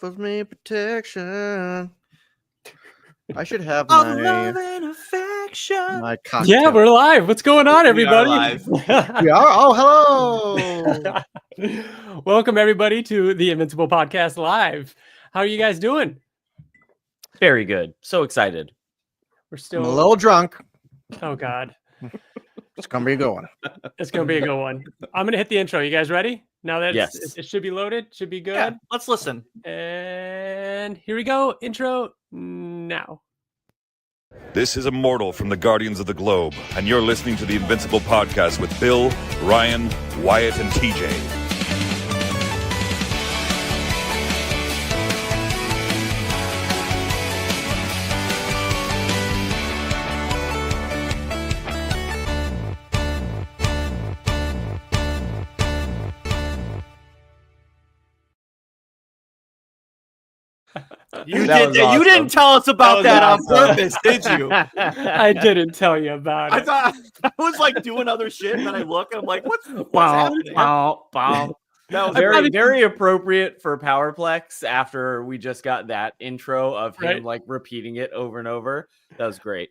offers me protection. I should have Of my love and affection. my cocktail. Yeah, we're live. What's going on, everybody? We are live. We are. Oh, hello. Welcome, everybody, to the Invincible Podcast Live. How are you guys doing? Very good. So excited. We're I'm still a little drunk. Oh God, It's gonna be a good one. it's gonna be a good one. I'm gonna hit the intro. You guys ready? Now that Yes. it should be loaded, should be good. Yeah, let's listen. And here we go. Intro now. This is Immortal from the Guardians of the Globe, and you're listening to the Invincible Podcast with Bill, Ryan, Wyatt, and TJ. You That was awesome. You didn't tell us about that on awesome. purpose, did you? I didn't tell you about I it. thought I was like doing other shit, and then I look and I'm like, what's Wow, happening? wow, wow. That was Very, probably- very appropriate for Powerplex after we just got that intro of him Right. like repeating it over and over. That was great.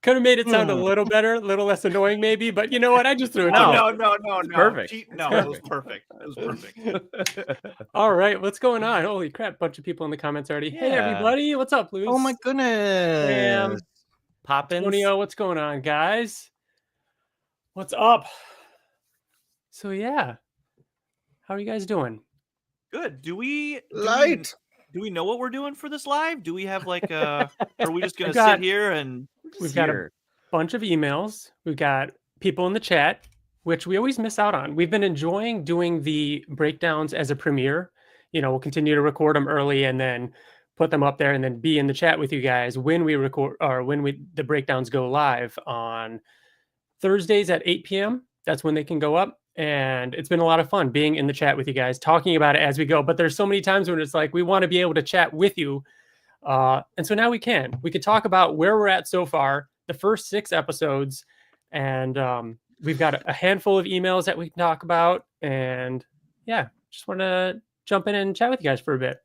Could have made it sound a little better, a little less annoying, maybe. But you know what? I just threw it No, out. no. perfect. No, it was perfect. It was perfect. All right, what's going on? Holy crap! Bunch of people in the comments already. Hey, Yeah. everybody, what's up, Luis? Oh my goodness. Poppins. Antonio, what's going on, guys? What's up? So yeah, how are you guys doing? Good. Do we Light. Do we know what we're doing for this live? Do we have like or are we just gonna I've got- sit here and We've got a Here. bunch of emails. We've got people in the chat, which we always miss out on. We've been enjoying doing the breakdowns as a premiere. You know, we'll continue to record them early and then put them up there and then be in the chat with you guys when we record or when the breakdowns go live on Thursdays at 8 p.m. That's when they can go up. And it's been a lot of fun being in the chat with you guys, talking about it as we go. But there's so many times when it's like, we want to be able to chat with you. And so now we can talk about where we're at so far, the first 6 episodes. And we've got a handful of emails that we can talk about. And yeah, just want to jump in and chat with you guys for a bit.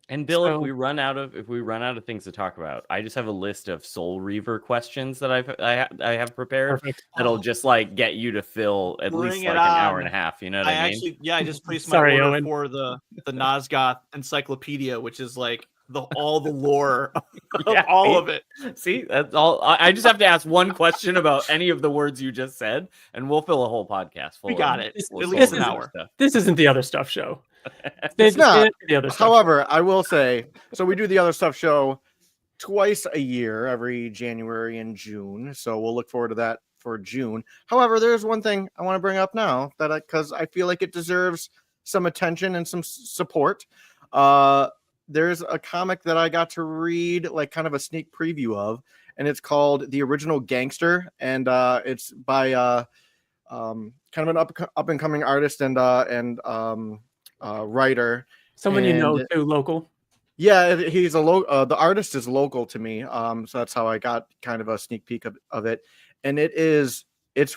And Bill, So- if we run out of things to talk about, I just have a list of Soul Reaver questions that I have prepared. Perfect. That'll just like get you to fill at Bring least it like an hour on. and a half. You know what I mean? I just placed my Sorry, order Owen. for the Nosgoth Encyclopedia, which is like all the lore of Yeah, all see? of it. See, that's all. I just have to ask one question about any of the words you just said, and we'll fill a whole podcast full. We got of- it. full At of least Soul an Reaver hour. stuff. This isn't the other stuff show. It's not. The other stuff However, I will say, so we do the other stuff show twice a year, every January and June. So we'll look forward to that for June. However, there's one thing I want to bring up now that because I feel like it deserves some attention and some support. There's a comic that I got to read, like kind of a sneak preview of, and it's called The Original Gangster, and it's by kind of an up and coming artist and writer. Someone you know And- too, local. Yeah, he's the artist is local to me. So that's how I got kind of a sneak peek of it. And it's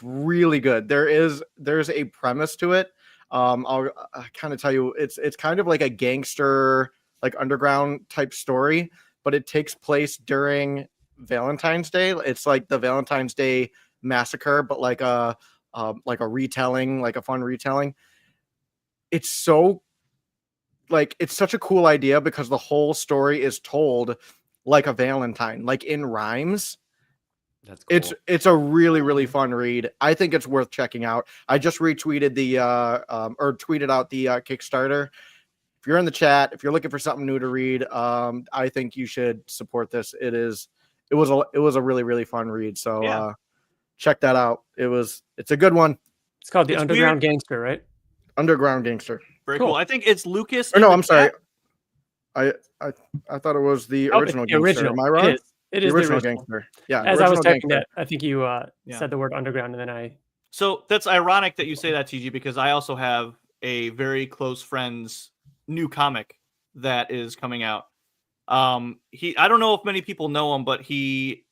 really good. There's a premise to it. I'll kind of tell you, it's kind of like a gangster, like underground type story, but it takes place during Valentine's Day. It's like the Valentine's Day massacre, but like a retelling, like a fun retelling. It's so it's such a cool idea because the whole story is told like a Valentine, like in rhymes. That's cool. It's a really, really fun read. I think it's worth checking out. I just retweeted or tweeted out the Kickstarter. If you're in the chat, if you're looking for something new to read, I think you should support this. It was a really, really fun read. So Yeah. check that out. It's a good one. It's called The It's Underground weird. Gangster, right? Underground Gangster. Very Cool. cool. I think it's Lucas. Or in no, the I'm sorry. chat. I thought it was the Oh, original it's Gangster. the original. Am I wrong? It The is original the original. Gangster. Yeah. As I was original typing Gangster. that, I think you Yeah. said the word underground, and then I. So that's ironic that you say that, TG, because I also have a very close friend's new comic that is coming out. I don't know if many people know him, but he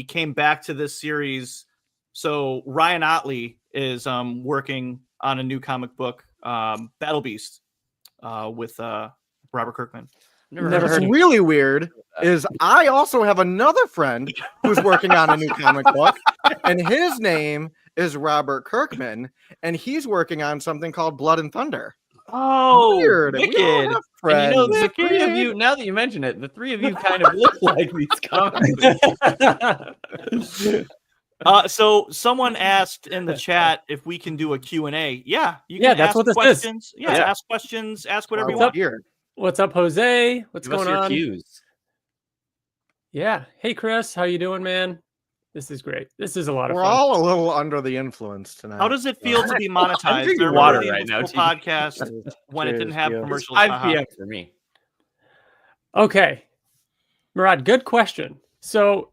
came back to this series. So Ryan Otley is working on a new comic book, Battle Beast, with Robert Kirkman. Never What's heard of really weird is I also have another friend who's working on a new comic book, and his name is Robert Kirkman, and he's working on something called Blood and Thunder. Oh, Weird. We all wicked. have And you friends. know, the three of you, now that you mention it, the three of you kind of look like these comics. So someone asked in the chat if we can do a Q&A. Yeah, you can Yeah, that's ask what this is. questions. Yeah, Yeah. ask questions, ask whatever you Wow, want. weird. What's up, Jose? What's Give us going your on? cues. Yeah. Hey, Chris, how you doing, man? This is great. This is a lot of We're fun. all a little under the influence tonight. How does it feel to be monetized? drinking I remember water the right now, Invincible TJ. podcast when it didn't Cheers, have yeah. It's commercials. 5 haha. p.m. for me. Okay. Murad, good question. So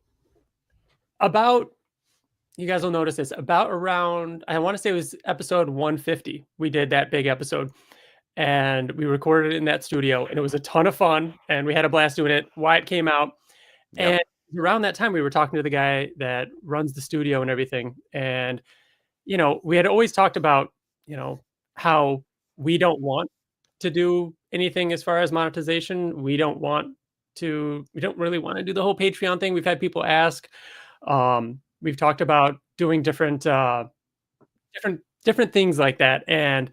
about, you guys will notice this, about around, I want to say it was episode 150. We did that big episode and we recorded it in that studio and it was a ton of fun and we had a blast doing it. Wyatt came out Yep. and around that time we were talking to the guy that runs the studio and everything. And, you know, we had always talked about, you know, how we don't want to do anything as far as monetization. We don't really want to do the whole Patreon thing. We've had people ask. We've talked about doing different things like that. And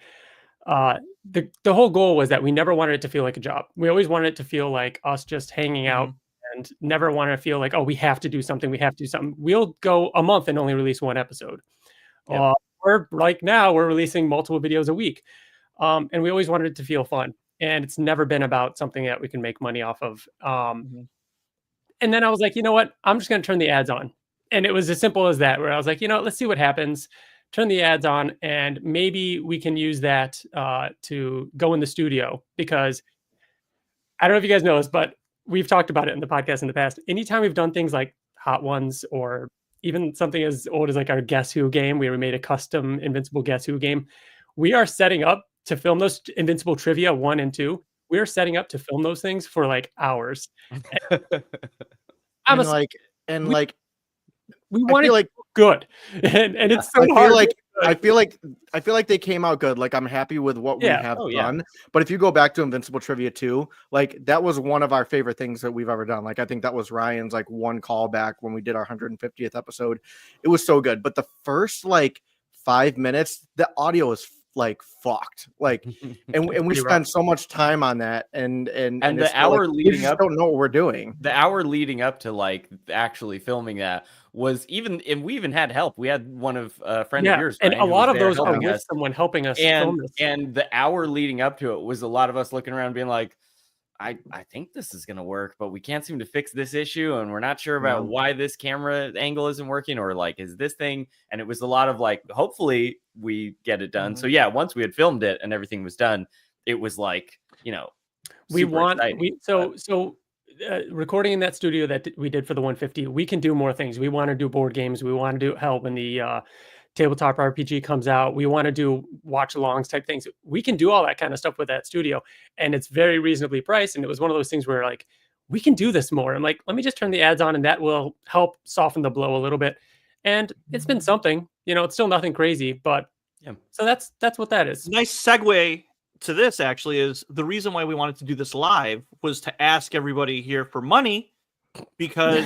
the whole goal was that we never wanted it to feel like a job. We always wanted it to feel like us just hanging out and never wanted to feel like, oh, we have to do something. We have to do something. We'll go a month and only release one episode. Yep. Or like now we're releasing multiple videos a week. And we always wanted it to feel fun. And it's never been about something that we can make money off of. And then I was like, you know what? I'm just going to turn the ads on. And it was as simple as that, where I was like, you know, let's see what happens. Turn the ads on, and maybe we can use that to go in the studio. Because I don't know if you guys know this, but we've talked about it in the podcast in the past. Anytime we've done things like Hot Ones or even something as old as like our Guess Who game, where we made a custom Invincible Guess Who game, we are setting up to film those Invincible Trivia 1 and 2. We're setting up to film those things for like hours. And We want feel it like- good, and it's so I hard. feel like they came out good. Like I'm happy with what we have Oh, yeah. done. But if you go back to Invincible Trivia 2, like that was one of our favorite things that we've ever done. Like I think that was Ryan's like one callback when we did our 150th episode. It was so good. But the first like 5 minutes, the audio is like fucked. Like and we pretty rough. spent so much time on that and the it's hour like, we leading just up- don't know what we're doing. The hour leading up to like actually filming that was even, and we even had help. We had one of a friend of yours, and Ryan, a who lot was of there those are helping with us. someone helping us film this. And the hour leading up to it was a lot of us looking around being like, I think this is going to work, but we can't seem to fix this issue. And we're not sure about why this camera angle isn't working, or like, is this thing? And it was a lot of like, hopefully we get it done. So yeah, once we had filmed it and everything was done, it was like, you know, recording in that studio that we did for the 150, we can do more things. We want to do board games. We want to do help when the tabletop RPG comes out. We want to do watch alongs type things. We can do all that kind of stuff with that studio, and it's very reasonably priced. And it was one of those things where like, we can do this more. I'm like, let me just turn the ads on and that will help soften the blow a little bit. And it's been something, you know, it's still nothing crazy, but yeah. So that's what that is. Nice segue to this actually is the reason why we wanted to do this live was to ask everybody here for money, because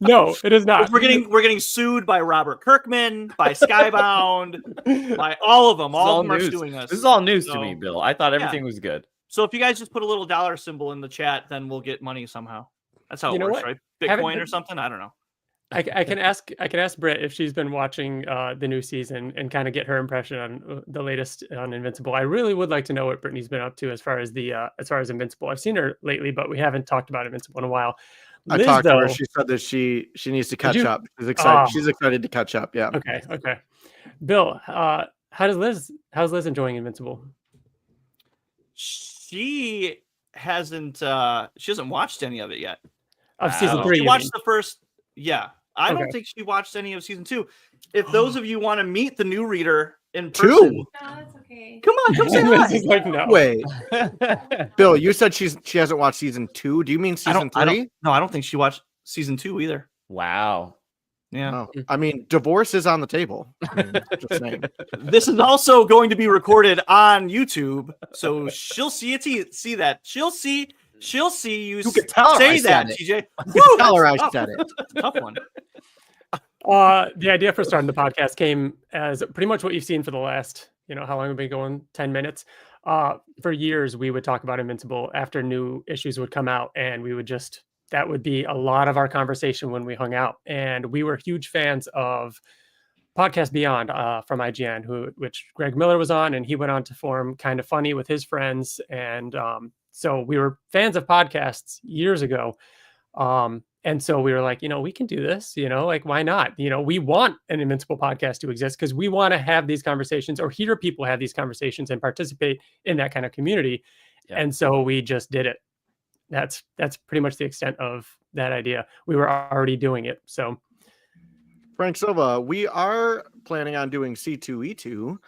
No, it is not. we're getting sued by Robert Kirkman, by Skybound, by all of them. All of them are suing us. This is all news to So, me, Bill. I thought everything was good. So if you guys just put a little dollar symbol in the chat, then we'll get money somehow. That's how it You know works, what? right? Haven't Bitcoin or been- something? I don't know. I can ask Britt if she's been watching the new season and kind of get her impression on the latest on Invincible. I really would like to know what Brittany's been up to as far as Invincible. I've seen her lately, but we haven't talked about Invincible in a while. I Liz, talked to her. though- She said that she needs to catch you? up. She's excited. Oh. She's excited to catch up. Yeah. Okay. Bill, how's Liz enjoying Invincible? She hasn't watched any of it yet. Of season Wow. 3, She you watched mean? the first. Yeah, I Okay. don't think she watched any of season 2. If those of you want to meet the new reader in Two? person, No, that's okay. come on, come say Liz hi. is like, no. Wait, Bill, you said she hasn't watched season 2. Do you mean season 3? No, I don't think she watched season 2 either. Wow. Yeah. Wow. I mean, divorce is on the table. I mean, just saying. This is also going to be recorded on YouTube, so she'll see it. See that? She'll see you can tell her I say that, said it. TJ. You can tell her I That's tough. said it. That's a tough one. The idea for starting the podcast came as pretty much what you've seen for the last, how long have we been going? 10 minutes. For years, we would talk about Invincible after new issues would come out, and we would that would be a lot of our conversation when we hung out. And we were huge fans of Podcast Beyond from IGN, which Greg Miller was on, and he went on to form Kind of Funny with his friends. And so we were fans of podcasts years ago. And so we were like, we can do this, like, why not? We want an Invincible podcast to exist because we want to have these conversations or hear people have these conversations and participate in that kind of community. Yeah. And so we just did it. That's pretty much the extent of that idea. We were already doing it. So Frank Silva, we are planning on doing C2E2.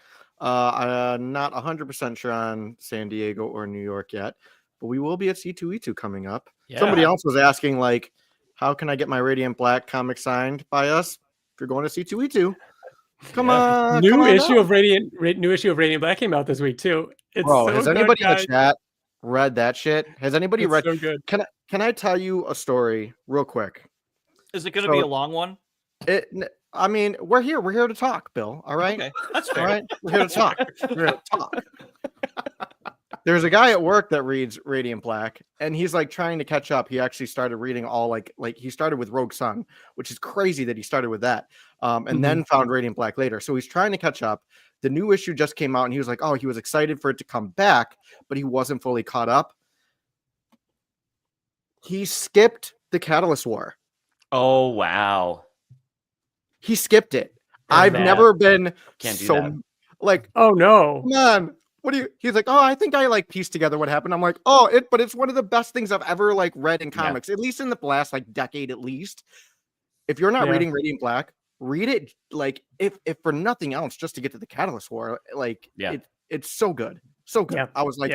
I'm not 100% sure on San Diego or New York yet, but we will be at C2E2 coming up. Yeah. Somebody else was asking, like, how can I get my Radiant Black comic signed by us if you're going to C2E2? Come on. New come on issue down. of Radiant Black came out this week too. Bro, has anybody in the chat read that shit? Has anybody read? So good. Can I tell you a story real quick? Is it going to be a long one? I mean, we're here to talk, Bill. All right. Okay, that's fair. All right, we're here to talk. We're here to talk. There's a guy at work that reads Radiant Black, and he's like trying to catch up. He actually started reading all like he started with Rogue Sun, which is crazy that he started with that, and then found Radiant Black later. So he's trying to catch up. The new issue just came out, and he was like, "Oh, he was excited for it to come back, but he wasn't fully caught up." He skipped the Catalyst War. Oh wow! He skipped it. I've never been that. Like, oh no, man. What do you? He's like, oh, I think I like pieced together what happened. I'm like, but it's one of the best things I've ever like read in comics, at least in the last like decade, at least. If you're not reading Radiant Black, read it. Like, if for nothing else, just to get to the Catalyst War. Like, it's so good, so good. Yeah. I was like,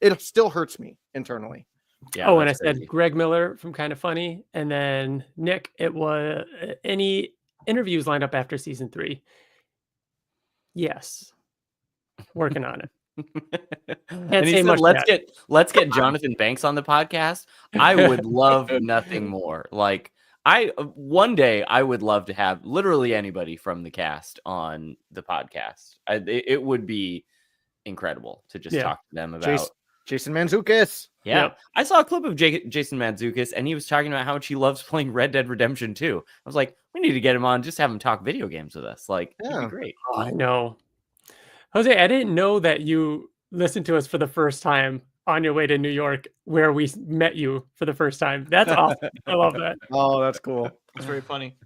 it still hurts me internally. Yeah. Oh, and I said Greg Miller from Kind of Funny, and then Nick. It was any interviews lined up after season 3. Yes, working on it. And he said, let's get Jonathan Banks on the podcast. I would love nothing more. Like, one day I would love to have literally anybody from the cast on the podcast. It would be incredible to just talk to them about Jason Mantzoukas. Yeah. I saw a clip of Jason Mantzoukas, and he was talking about how much he loves playing Red Dead Redemption 2. I was like, we need to get him on, just have him talk video games with us. Like, it'd be great. Oh, I know. Jose, I didn't know that you listened to us for the first time on your way to New York, where we met you for the first time. That's awesome. I love that. Oh, that's cool. That's very funny.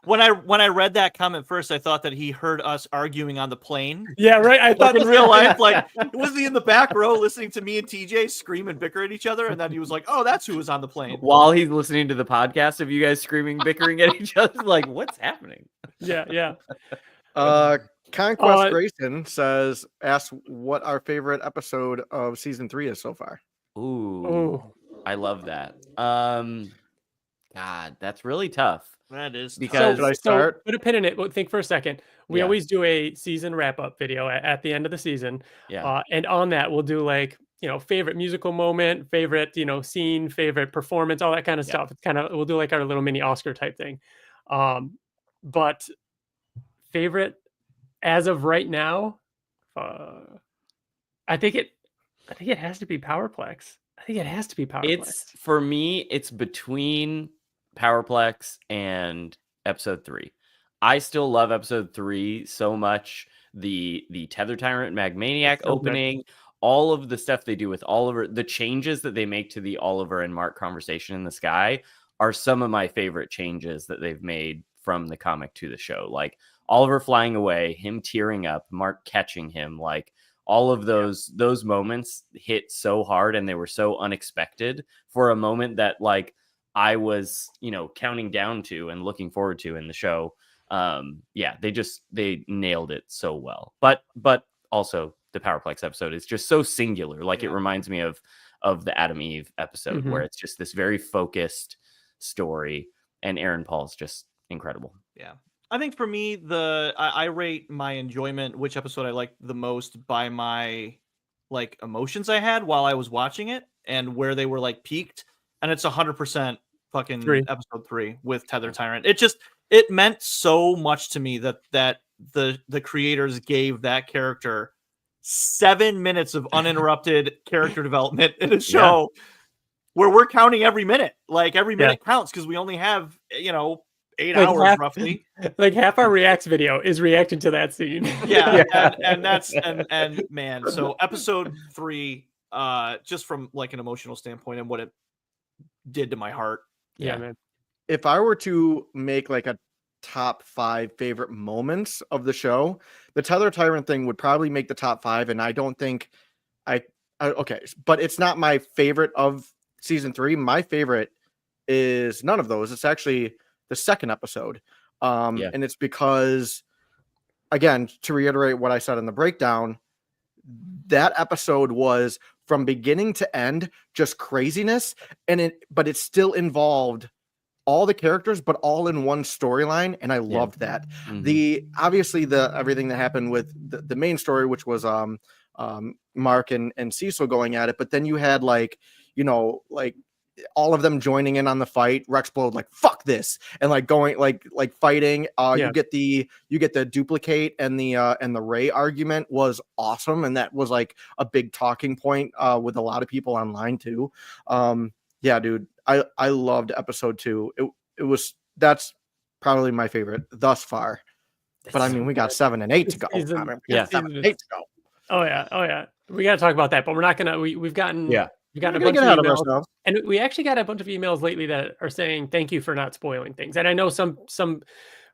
When I read that comment first, I thought that he heard us arguing on the plane. Yeah, right. I thought in real life, like, was he in the back row listening to me and TJ scream and bicker at each other? And then he was like, "Oh, that's who was on the plane." While he's listening to the podcast of you guys screaming, bickering at each other, like, what's happening? Yeah. Conquest Grayson asks what our favorite episode of season 3 is so far. Ooh. I love that. God, that's really tough. That is because should I start? So put a pin in it. But think for a second. We always do a season wrap-up video at the end of the season. Yeah. And on that, we'll do like, favorite musical moment, favorite, scene, favorite performance, all that kind of stuff. It's we'll do like our little mini Oscar type thing. But favorite as of right now, I think it has to be Powerplex. For me, it's between Powerplex and episode 3. I still love episode 3 so much. The Tether Tyrant Magmaniac opening, all of the stuff they do with Oliver, the changes that they make to the Oliver and Mark conversation in the sky are some of my favorite changes that they've made from the comic to the show. Like Oliver flying away, him tearing up, Mark catching him, like all of those moments hit so hard, and they were so unexpected for a moment that like I was, counting down to and looking forward to in the show. They nailed it so well. But also the Powerplex episode is just so singular. Like it reminds me of the Adam Eve episode where it's just this very focused story, and Aaron Paul's just incredible. Yeah. I think for me, I rate my enjoyment, which episode I liked the most, by my like emotions I had while I was watching it and where they were like peaked. And it's 100% fucking 3. episode 3 with Tether Tyrant. It meant so much to me that the creators gave that character 7 minutes of uninterrupted character development in a show where we're counting every minute. Like every minute counts because we only have 8 Like hours roughly. Like half our reacts video is reacting to that scene. And that's and man, so episode 3, just from like an emotional standpoint and what it did to my heart. Yeah, man. If I were to make like a top 5 favorite moments of the show, the Tether Tyrant thing would probably make the top 5, and I don't think okay, but it's not my favorite of season 3. My favorite is none of those. It's actually the second episode. And it's because, again, to reiterate what I said in the breakdown, that episode was from beginning to end just craziness, but it still involved all the characters, but all in one storyline, and I loved that. Obviously everything that happened with the main story, which was Mark and Cecil going at it, but then you had like all of them joining in on the fight. Rexplode like fuck this, and like going like fighting. You get the duplicate and the Ray argument was awesome, and that was like a big talking point with a lot of people online too. Yeah, dude, I loved episode 2. That's probably my favorite thus far. But I mean, we got 7 and 8 to go. 7 and 8 to go. Oh yeah. We got to talk about that, but we're not gonna. We've gotten a bunch of emails, and we actually got a bunch of emails lately that are saying thank you for not spoiling things. And I know some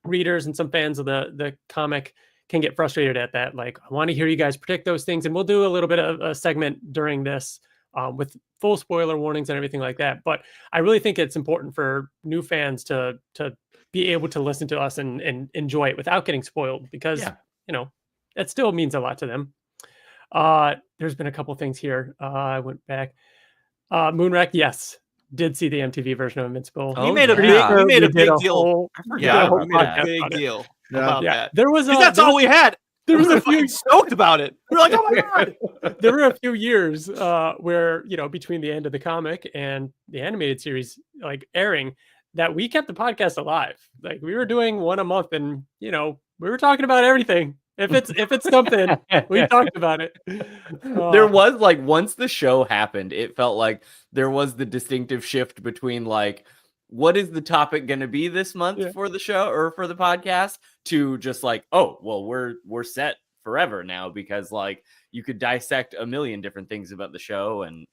readers and some fans of the comic can get frustrated at that. Like, I want to hear you guys predict those things, and we'll do a little bit of a segment during this with full spoiler warnings and everything like that. But I really think it's important for new fans to be able to listen to us and enjoy it without getting spoiled, because that still means a lot to them. There's been a couple things here. I went back. Moonrack, yes, did see the MTV version of Invincible. We made a big deal. We made a big deal about that. There was that's all we had. There was a few stoked about it. We're like, oh my god. There were a few years where between the end of the comic and the animated series like airing, that we kept the podcast alive. Like, we were doing one a month, and we were talking about everything. If it's something, we talked about it. There was like, once the show happened, it felt like there was the distinctive shift between like, what is the topic going to be this month for the show or for the podcast, to just like, oh, well, we're set forever now, because like you could dissect a million different things about the show, and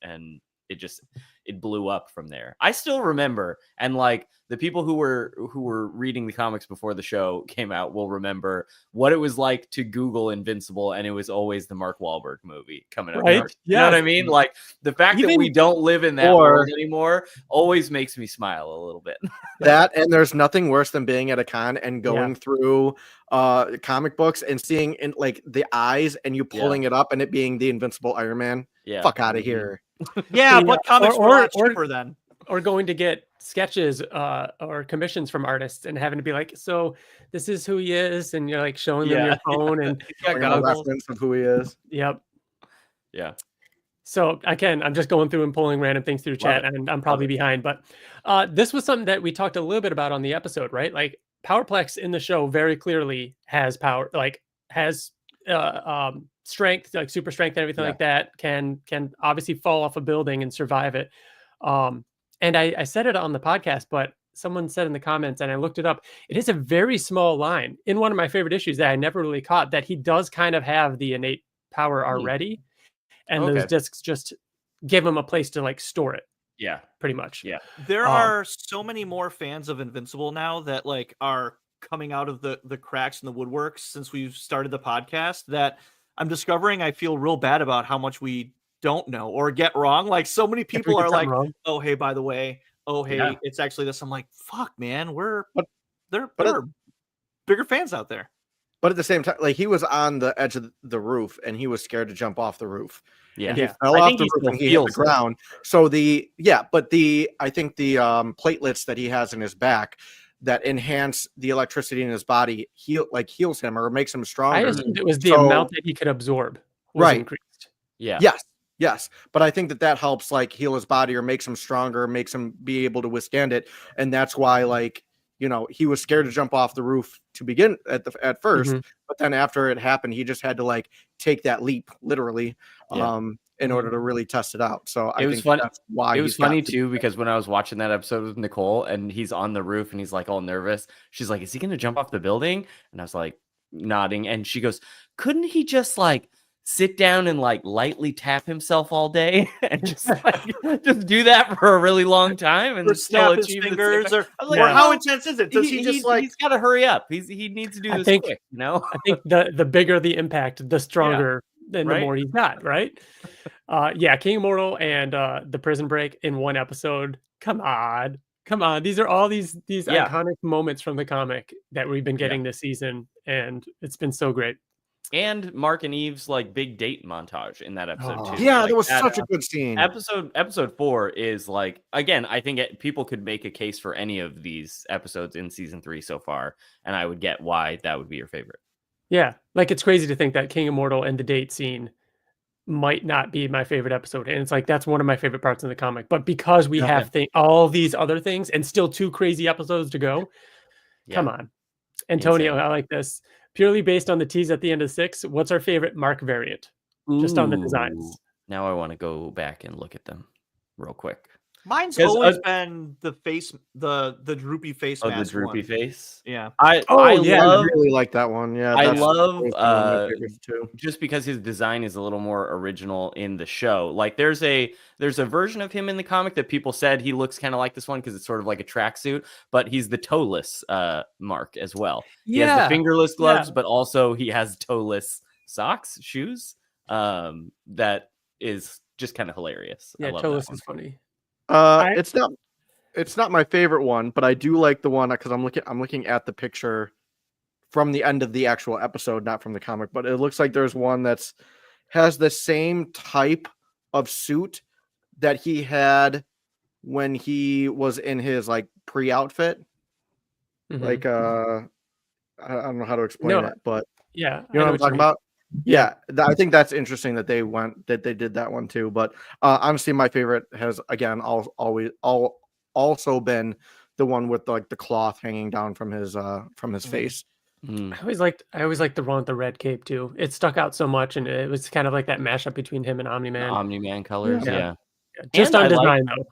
it blew up from there. I still remember, and like the people who were reading the comics before the show came out will remember what it was like to Google Invincible, and it was always the Mark Wahlberg movie coming up. Right? You know what I mean? Like, the fact that we don't live in that world anymore always makes me smile a little bit. That, and there's nothing worse than being at a con and going through comic books and seeing in like the eyes, and you pulling it up and it being the Invincible Iron Man. Yeah. Fuck out of here. Yeah, but comics were a lot cheaper then. Or going to get sketches or commissions from artists and having to be like, so this is who he is, and you're like showing them your phone and got reference of who he is. Yep. Yeah. So I'm just going through and pulling random things through chat, and I'm probably behind, but this was something that we talked a little bit about on the episode, right? Like, Powerplex in the show very clearly has power, like has strength, like super strength and everything like that, can obviously fall off a building and survive it. And I said it on the podcast, but someone said in the comments, and I looked it up, it is a very small line in one of my favorite issues that I never really caught, that he does kind of have the innate power already. And those discs just give him a place to like store it. Yeah. Pretty much. Yeah. There are so many more fans of Invincible now that like are coming out of the cracks in the woodworks since we've started the podcast, that I'm discovering I feel real bad about how much we don't know or get wrong. Like, so many people are like, oh, hey, by the way, it's actually this. I'm like, fuck, man, there are bigger fans out there. But at the same time, like, he was on the edge of the roof and he was scared to jump off the roof. Yeah. And he fell off the roof and he hit the ground. So I think the platelets that he has in his back, that enhance the electricity in his body, heals him or makes him I stronger. assumed it was the So- amount that he could absorb was Right. increased. Yeah. Yes, but I think that helps like heal his body or makes him stronger, makes him be able to withstand it, and that's why like he was scared to jump off the roof to begin at first, Mhm. but then after it happened, he just had to like take that leap literally, Yeah. in order to really test it out. So I It was think funny. that's why It was he's got funny to- too because when I was watching that episode with Nicole and he's on the roof and he's like all nervous, she's like, "Is he going to jump off the building?" And I was like nodding, and she goes, "Couldn't he just like sit down and like lightly tap himself all day and just like just do that for a really long time and Or still snap his achieve the same fingers, effect?" or I was like, or Yeah. how intense is it? Does he just like? he's got to hurry up. He needs to do I this think- quick, you know? I think the bigger the impact, the stronger and the right? more he's got, right? King Immortal and the Prison Break in one episode. Come on. These are all these Yeah. iconic moments from the comic that we've been getting this season, and it's been so great. And Mark and Eve's like big date montage in that episode Oh. too. yeah, Like, that was that such a good scene. episode 4 is like, again, I think people could make a case for any of these episodes in season 3 so far, and I would get why that would be your favorite. Yeah, like it's crazy to think that King Immortal and the date scene might not be my favorite episode, and it's like that's one of my favorite parts in the comic. But because we have all these other things and still 2 crazy episodes to go, come on, Antonio, Insane. I like this. Purely based on the tease at the end of 6, what's our favorite Mark variant? Just on the designs. Ooh, now I want to go back and look at them real quick. Mine's 'Cause, always been the face, the droopy face Oh, the mask droopy one. face. Yeah. I I love really like that one. Yeah, I that's love, always one of my favorites, too. just because his design is a little more original in the show. Like there's a version of him in the comic that people said he looks kind of like this one because it's sort of like a tracksuit, but he's the toeless Mark as well. He has the fingerless gloves, but also he has toeless shoes. That is just kind of hilarious. I Yeah, love Tolis that one. is funny. It's not my favorite one, but I do like the one because I'm looking at the picture from the end of the actual episode, not from the comic, but it looks like there's one has the same type of suit that he had when he was in his like pre-outfit. Mhm. Like I don't know how to explain No, it, but yeah, you know what I'm you talking mean. about? Yeah, I think that's interesting that they did that one too. But honestly, my favorite has again also been the one with like the cloth hanging down from his face. Mm. I always liked the one with the red cape too. It stuck out so much, and it was kind of like that mashup between him and Omni The Man. Omni-Man colors, yeah. Just And on I like- design though.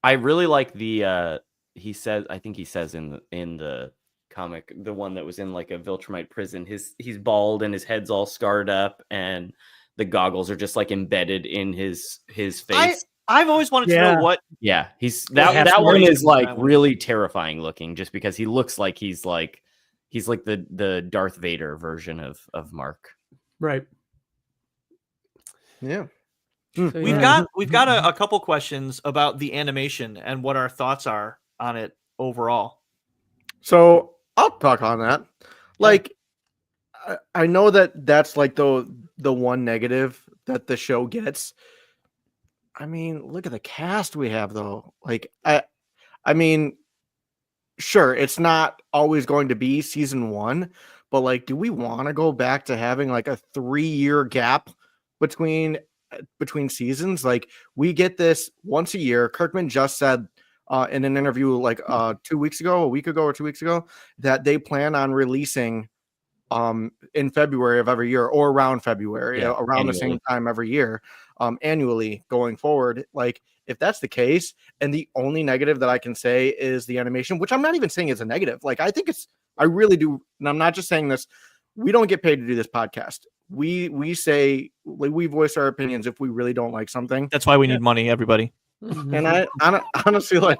I really like the I think he says in the comic, the one that was in like a Viltrumite prison, he's bald and his head's all scarred up and the goggles are just like embedded in his face. I've always wanted to know what. Yeah, he's Yeah, that one absolutely. is like That one. really terrifying looking just because he looks like he's like the Darth Vader version of Mark. Right. Yeah. So, We've yeah. got a couple questions about the animation and what our thoughts are on it overall. So I'll talk on that. Like, I know that's like the one negative that the show gets. I mean, look at the cast we have though. Like, I mean, sure, it's not always going to be season 1, but like, do we want to go back to having like a 3-year gap between seasons? Like, we get this once a year. Kirkman just said in an interview like a week ago or 2 weeks ago that they plan on releasing in February of every year or around February, around annually. the same time every year, annually going forward. Like, if that's the case, and the only negative that I can say is the animation, which I'm not even saying is a negative. Like, I really do, and I'm not just saying this. We don't get paid to do this podcast. We say, like, we voice our opinions if we really don't like something. That's why we need money, everybody. And I honestly, like,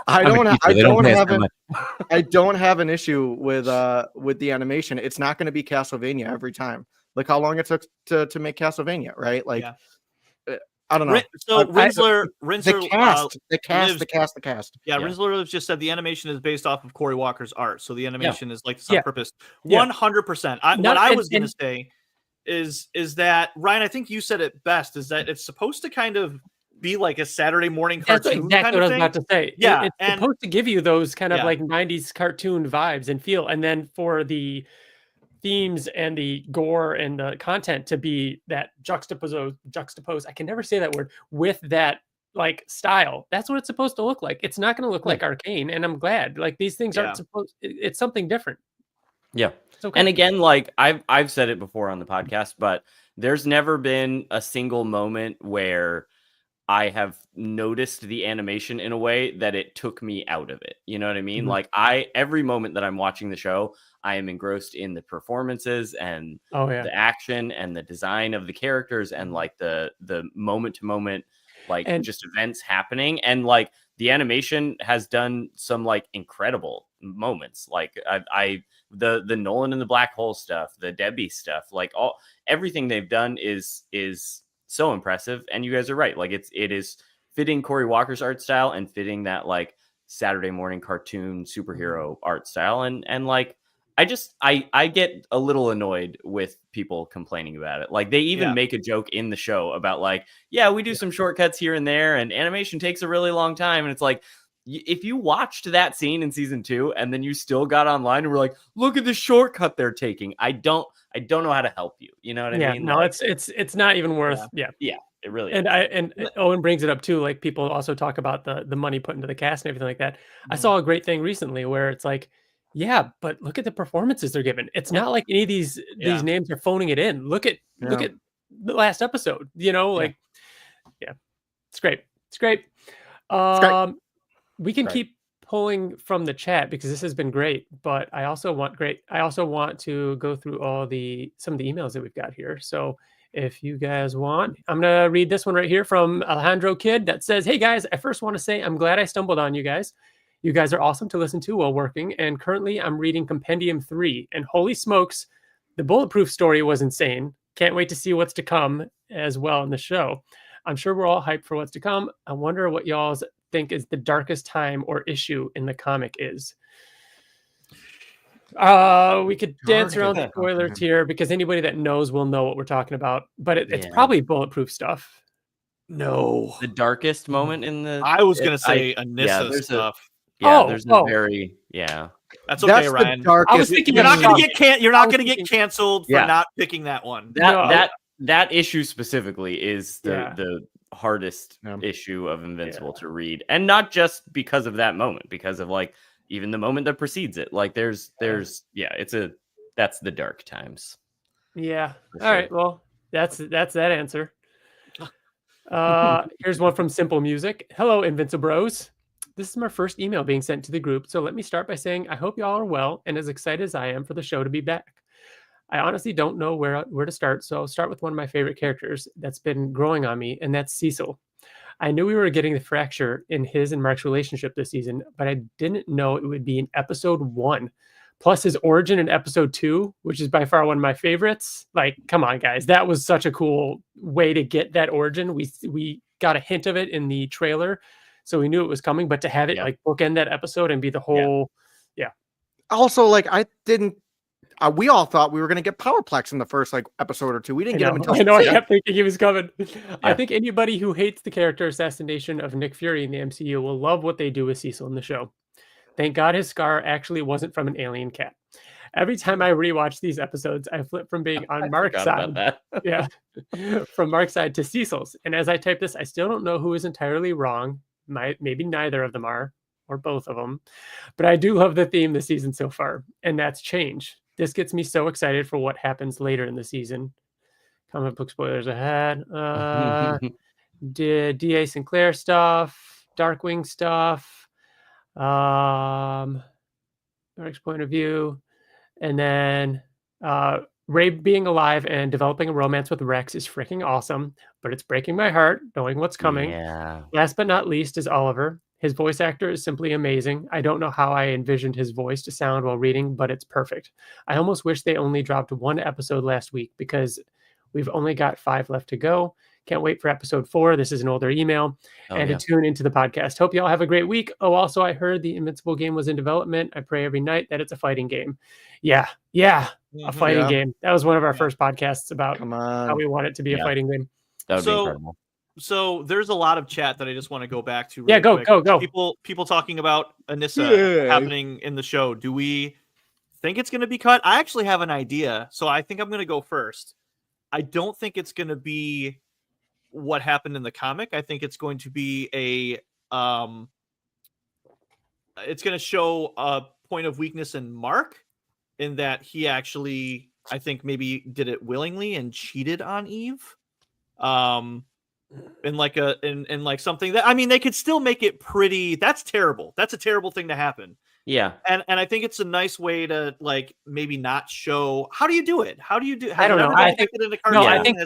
I I'm a teacher, they don't pay us that much. I don't have an issue with the animation. It's not going to be Castlevania every time. Like how long it took to make Castlevania, right? Like, I don't know. So Rinsler, the cast. Yeah, Rinsler just said the animation is based off of Cory Walker's art, so the animation is like on purpose. 100%. What I was going to say is that Ryan, I think you said it best, is that it's supposed to kind of be like a Saturday morning That's cartoon exactly kind what I of was thing. about to say. Yeah, It's and supposed to give you those kind of Yeah. like 90s cartoon vibes and feel, and then for the themes and the gore and the content to be that juxtapose. I can never say that word with that like style. That's what it's supposed to look like. It's not going to look like Arcane, and I'm glad. Like these things aren't Yeah. supposed. It's something different. Yeah. It's okay. And again, like I've said it before on the podcast, but there's never been a single moment where I have noticed the animation in a way that it took me out of it. You know what I mean? Mhm. Like every moment that I'm watching the show, I am engrossed in the performances and Oh yeah. the action and the design of the characters and like the moment to moment, like And- just events happening. And like the animation has done some like incredible moments. Like the Nolan and the black hole stuff, the Debbie stuff, like everything they've done is so impressive. And you guys are right. Like it is fitting Cory Walker's art style and fitting that like Saturday morning cartoon superhero art style. And like I get a little annoyed with people complaining about it. Like they even make a joke in the show about like, yeah, we do some shortcuts here and there, and animation takes a really long time. And it's like, if you watched that scene in season 2 and then you still got online and were like, look at the shortcut they're taking, I don't know how to help you. You know what I mean? No, like, it's not even worth. Yeah. it really And is. Owen brings it up too. Like people also talk about the money put into the cast and everything like that. I saw a great thing recently where it's like, yeah, but look at the performances they're given. It's not like any of these names are phoning it in. Look at the last episode. You know, like it's great. It's great. We can keep pulling from the chat because this has been great, but I also want to go through some of the emails that we've got here. So if you guys want, I'm going to read this one right here from Alejandro Kid that says, "Hey guys, I first want to say I'm glad I stumbled on you guys. You guys are awesome to listen to while working. And currently I'm reading Compendium 3, and holy smokes, the Bulletproof story was insane. Can't wait to see what's to come as well in the show. I'm sure we're all hyped for what's to come. I wonder what y'all's think is the darkest time or issue in the comic is." We could dance around spoilers here because anybody that knows will know what we're talking about, but it's probably Bulletproof stuff. No, the darkest moment in the. I was gonna say Anissa stuff. There's a very That's okay, That's Ryan. the darkest. I was thinking You're not gonna get you're not I was gonna get canceled for not picking that one. That issue specifically is the hardest issue of Invincible to read, and not just because of that moment, because of like even the moment that precedes it. Like there's that's the dark times. Yeah. All right. Well, that's that answer. Here's one from Simple Music. "Hello, Invincible Bros. This is my first email being sent to the group, so let me start by saying I hope y'all are well and as excited as I am for the show to be back. I honestly don't know where to start, so I'll start with one of my favorite characters that's been growing on me, and that's Cecil. I knew we were getting the fracture in his and Mark's relationship this season, but I didn't know it would be in episode 1. Plus his origin in episode 2, which is by far one of my favorites. Like, come on, guys. That was such a cool way to get that origin. We got a hint of it in the trailer, so we knew it was coming, but to have it like bookend that episode and be the whole Also, like we all thought we were going to get Powerplex in the first like episode or two. We didn't get him until I know. I kept thinking he was coming. I think anybody who hates the character assassination of Nick Fury in the MCU will love what they do with Cecil in the show. Thank God his scar actually wasn't from an alien cat. Every time I rewatch these episodes, I flip from being on Mark's side, from Mark's side to Cecil's. And as I type this, I still don't know who is entirely wrong. Maybe neither of them are, or both of them. But I do love the theme this season so far, and that's change. This gets me so excited for what happens later in the season. Comic book spoilers ahead. D.A. Sinclair stuff, Darkwing stuff, Mark's point of view, and then Ray being alive and developing a romance with Rex is freaking awesome, but it's breaking my heart knowing what's coming. Yeah. Last but not least is Oliver. His voice actor is simply amazing. I don't know how I envisioned his voice to sound while reading, but it's perfect. I almost wish they only dropped one episode last week because we've only got 5 left to go. Can't wait for episode 4. This is an older email. To tune into the podcast. Hope you all have a great week. Oh, also, I heard the Invincible game was in development. I pray every night that it's a fighting game. Yeah. A fighting game. That was one of our first podcasts about how we want it to be a fighting game. That would be incredible. So there's a lot of chat that I just want to go back to. Yeah, Really go, quick. go. People talking about Anissa happening in the show. Do we think it's going to be cut? I actually have an idea, so I think I'm going to go first. I don't think it's going to be what happened in the comic. I think it's going to be it's going to show a point of weakness in Mark, in that he actually, I think, maybe did it willingly and cheated on Eve. In like something that, I mean, they could still make it pretty. That's terrible. That's a terrible thing to happen. Yeah. And I think it's a nice way to like maybe not show. How do you do it? How do you do? I don't know. I think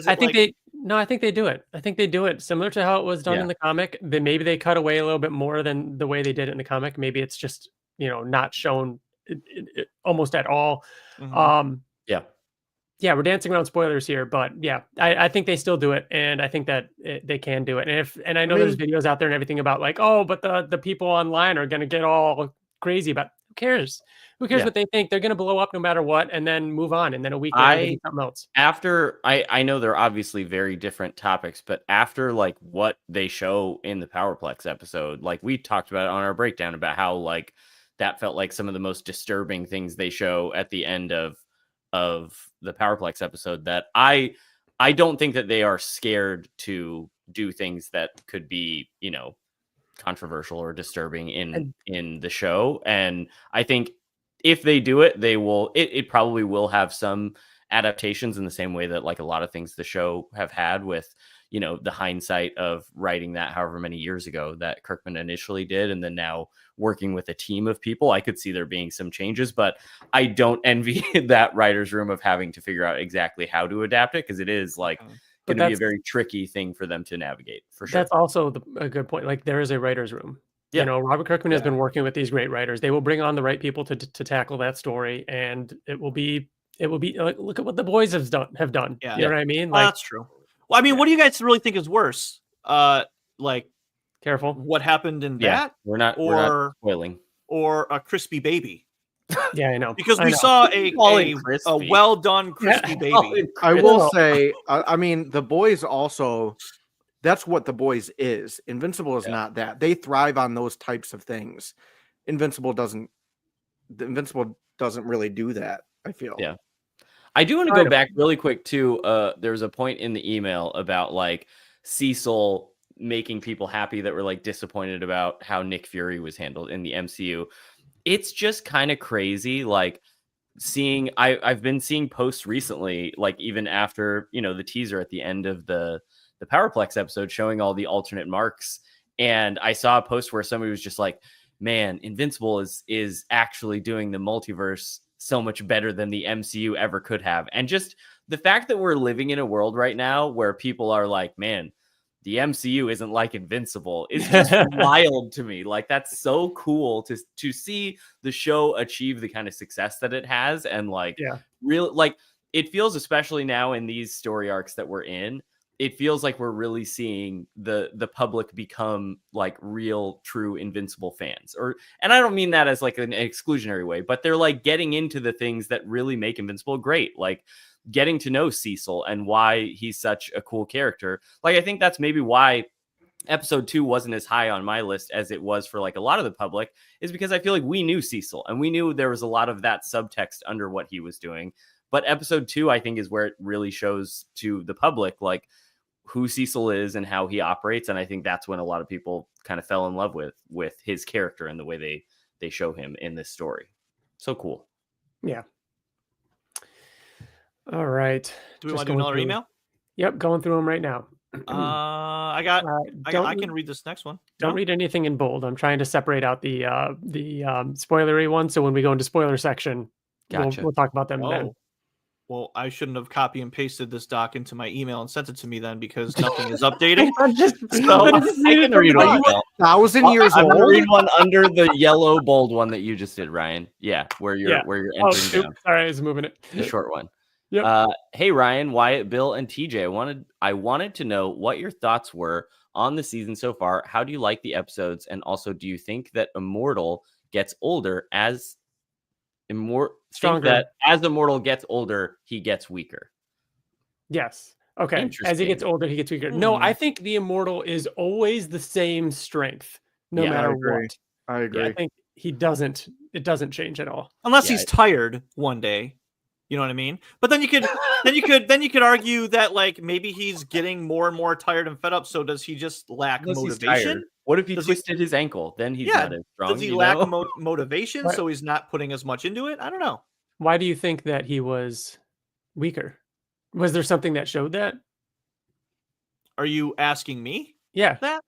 I think they do it. I think they do it similar to how it was done in the comic. Maybe they cut away a little bit more than the way they did it in the comic. Maybe it's just, not shown almost at all. Yeah, we're dancing around spoilers here, but yeah, I think they still do it, and I think that they can do it. And I know there's videos out there and everything about like, oh, but the people online are gonna get all crazy about. Who cares? Who cares what they think? They're gonna blow up no matter what, and then move on, and then a week later they do something else. After I know they're obviously very different topics, but after like what they show in the Powerplex episode, like we talked about it on our breakdown about how like that felt like some of the most disturbing things they show at the end of the Powerplex episode, that I don't think that they are scared to do things that could be, controversial or disturbing in the show. And I think if they do it, they will, it probably will have some adaptations in the same way that like a lot of things the show have had with, the hindsight of writing that however many years ago that Kirkman initially did, and then now working with a team of people. I could see there being some changes, but I don't envy that writer's room of having to figure out exactly how to adapt it, because it is like going to be a very tricky thing for them to navigate, for sure. That's also a good point. Like there is a writer's room. Yeah. Robert Kirkman has been working with these great writers. They will bring on the right people to tackle that story, and it will be like, look at what the boys have done. Yeah. You know what I mean? Like, that's true. Well, I mean, what do you guys really think is worse? Like, careful, what happened in that? We're not spoiling. Or a crispy baby. Yeah, I know. Because we saw a well done crispy baby. I will say, I mean, the boys also, that's what the boys is. Invincible is not that. They thrive on those types of things. Invincible doesn't really do that, I feel. Yeah. I do want to go back really quick to there's a point in the email about like Cecil making people happy that were like disappointed about how Nick Fury was handled in the MCU. It's just kind of crazy. Like seeing, I've been seeing posts recently, like even after, the teaser at the end of the Powerplex episode showing all the alternate marks. And I saw a post where somebody was just like, man, Invincible is actually doing the multiverse so much better than the MCU ever could have. And just the fact that we're living in a world right now where people are like, man, the MCU isn't like Invincible is just wild to me. Like, that's so cool to see the show achieve the kind of success that it has. And like, real, like it feels, especially now in these story arcs that we're in, it feels like we're really seeing the public become like real, true Invincible fans. And I don't mean that as like an exclusionary way, but they're like getting into the things that really make Invincible great. Like getting to know Cecil and why he's such a cool character. Like, I think that's maybe why episode 2 wasn't as high on my list as it was for like a lot of the public, is because I feel like we knew Cecil and we knew there was a lot of that subtext under what he was doing. But episode 2, I think, is where it really shows to the public, like, who Cecil is and how he operates. And I think that's when a lot of people kind of fell in love with his character and the way they show him in this story. So cool. Yeah. All right. Do we want to do another email? Yep. Going through them right now. I can read this next one. Don't read anything in bold. I'm trying to separate out the spoilery one. So when we go into spoiler section, we'll talk about them then. Well, I shouldn't have copy and pasted this doc into my email and sent it to me then, because nothing is updating. I can read one. 1,000 years old. I'm gonna read one under the yellow bold one that you just did, Ryan. Yeah, where you're entering down. All right, I was moving it. The short one. Yep. Hey Ryan, Wyatt, Bill, and TJ. I wanted to know what your thoughts were on the season so far. How do you like the episodes? And also, do you think that Immortal gets older as Immortal gets older, he gets weaker? Yes. Okay. As he Interesting. gets older, he gets weaker. No, I think the immortal is always the same strength, no Yeah, I matter agree. what. I agree. Yeah, I think it doesn't change at all. Unless Yeah. he's tired one day. You know what I mean? But then you could argue that like maybe he's getting more and more tired and fed up. So does he just lack Unless he's motivation? tired. What if he Does he- twisted his ankle? Then he's Yeah, not as strong. Does he you lack know? motivation? What? So he's not putting as much into it? I don't know. Why do you think that he was weaker? Was there something that showed that? Are you asking me Yeah. that?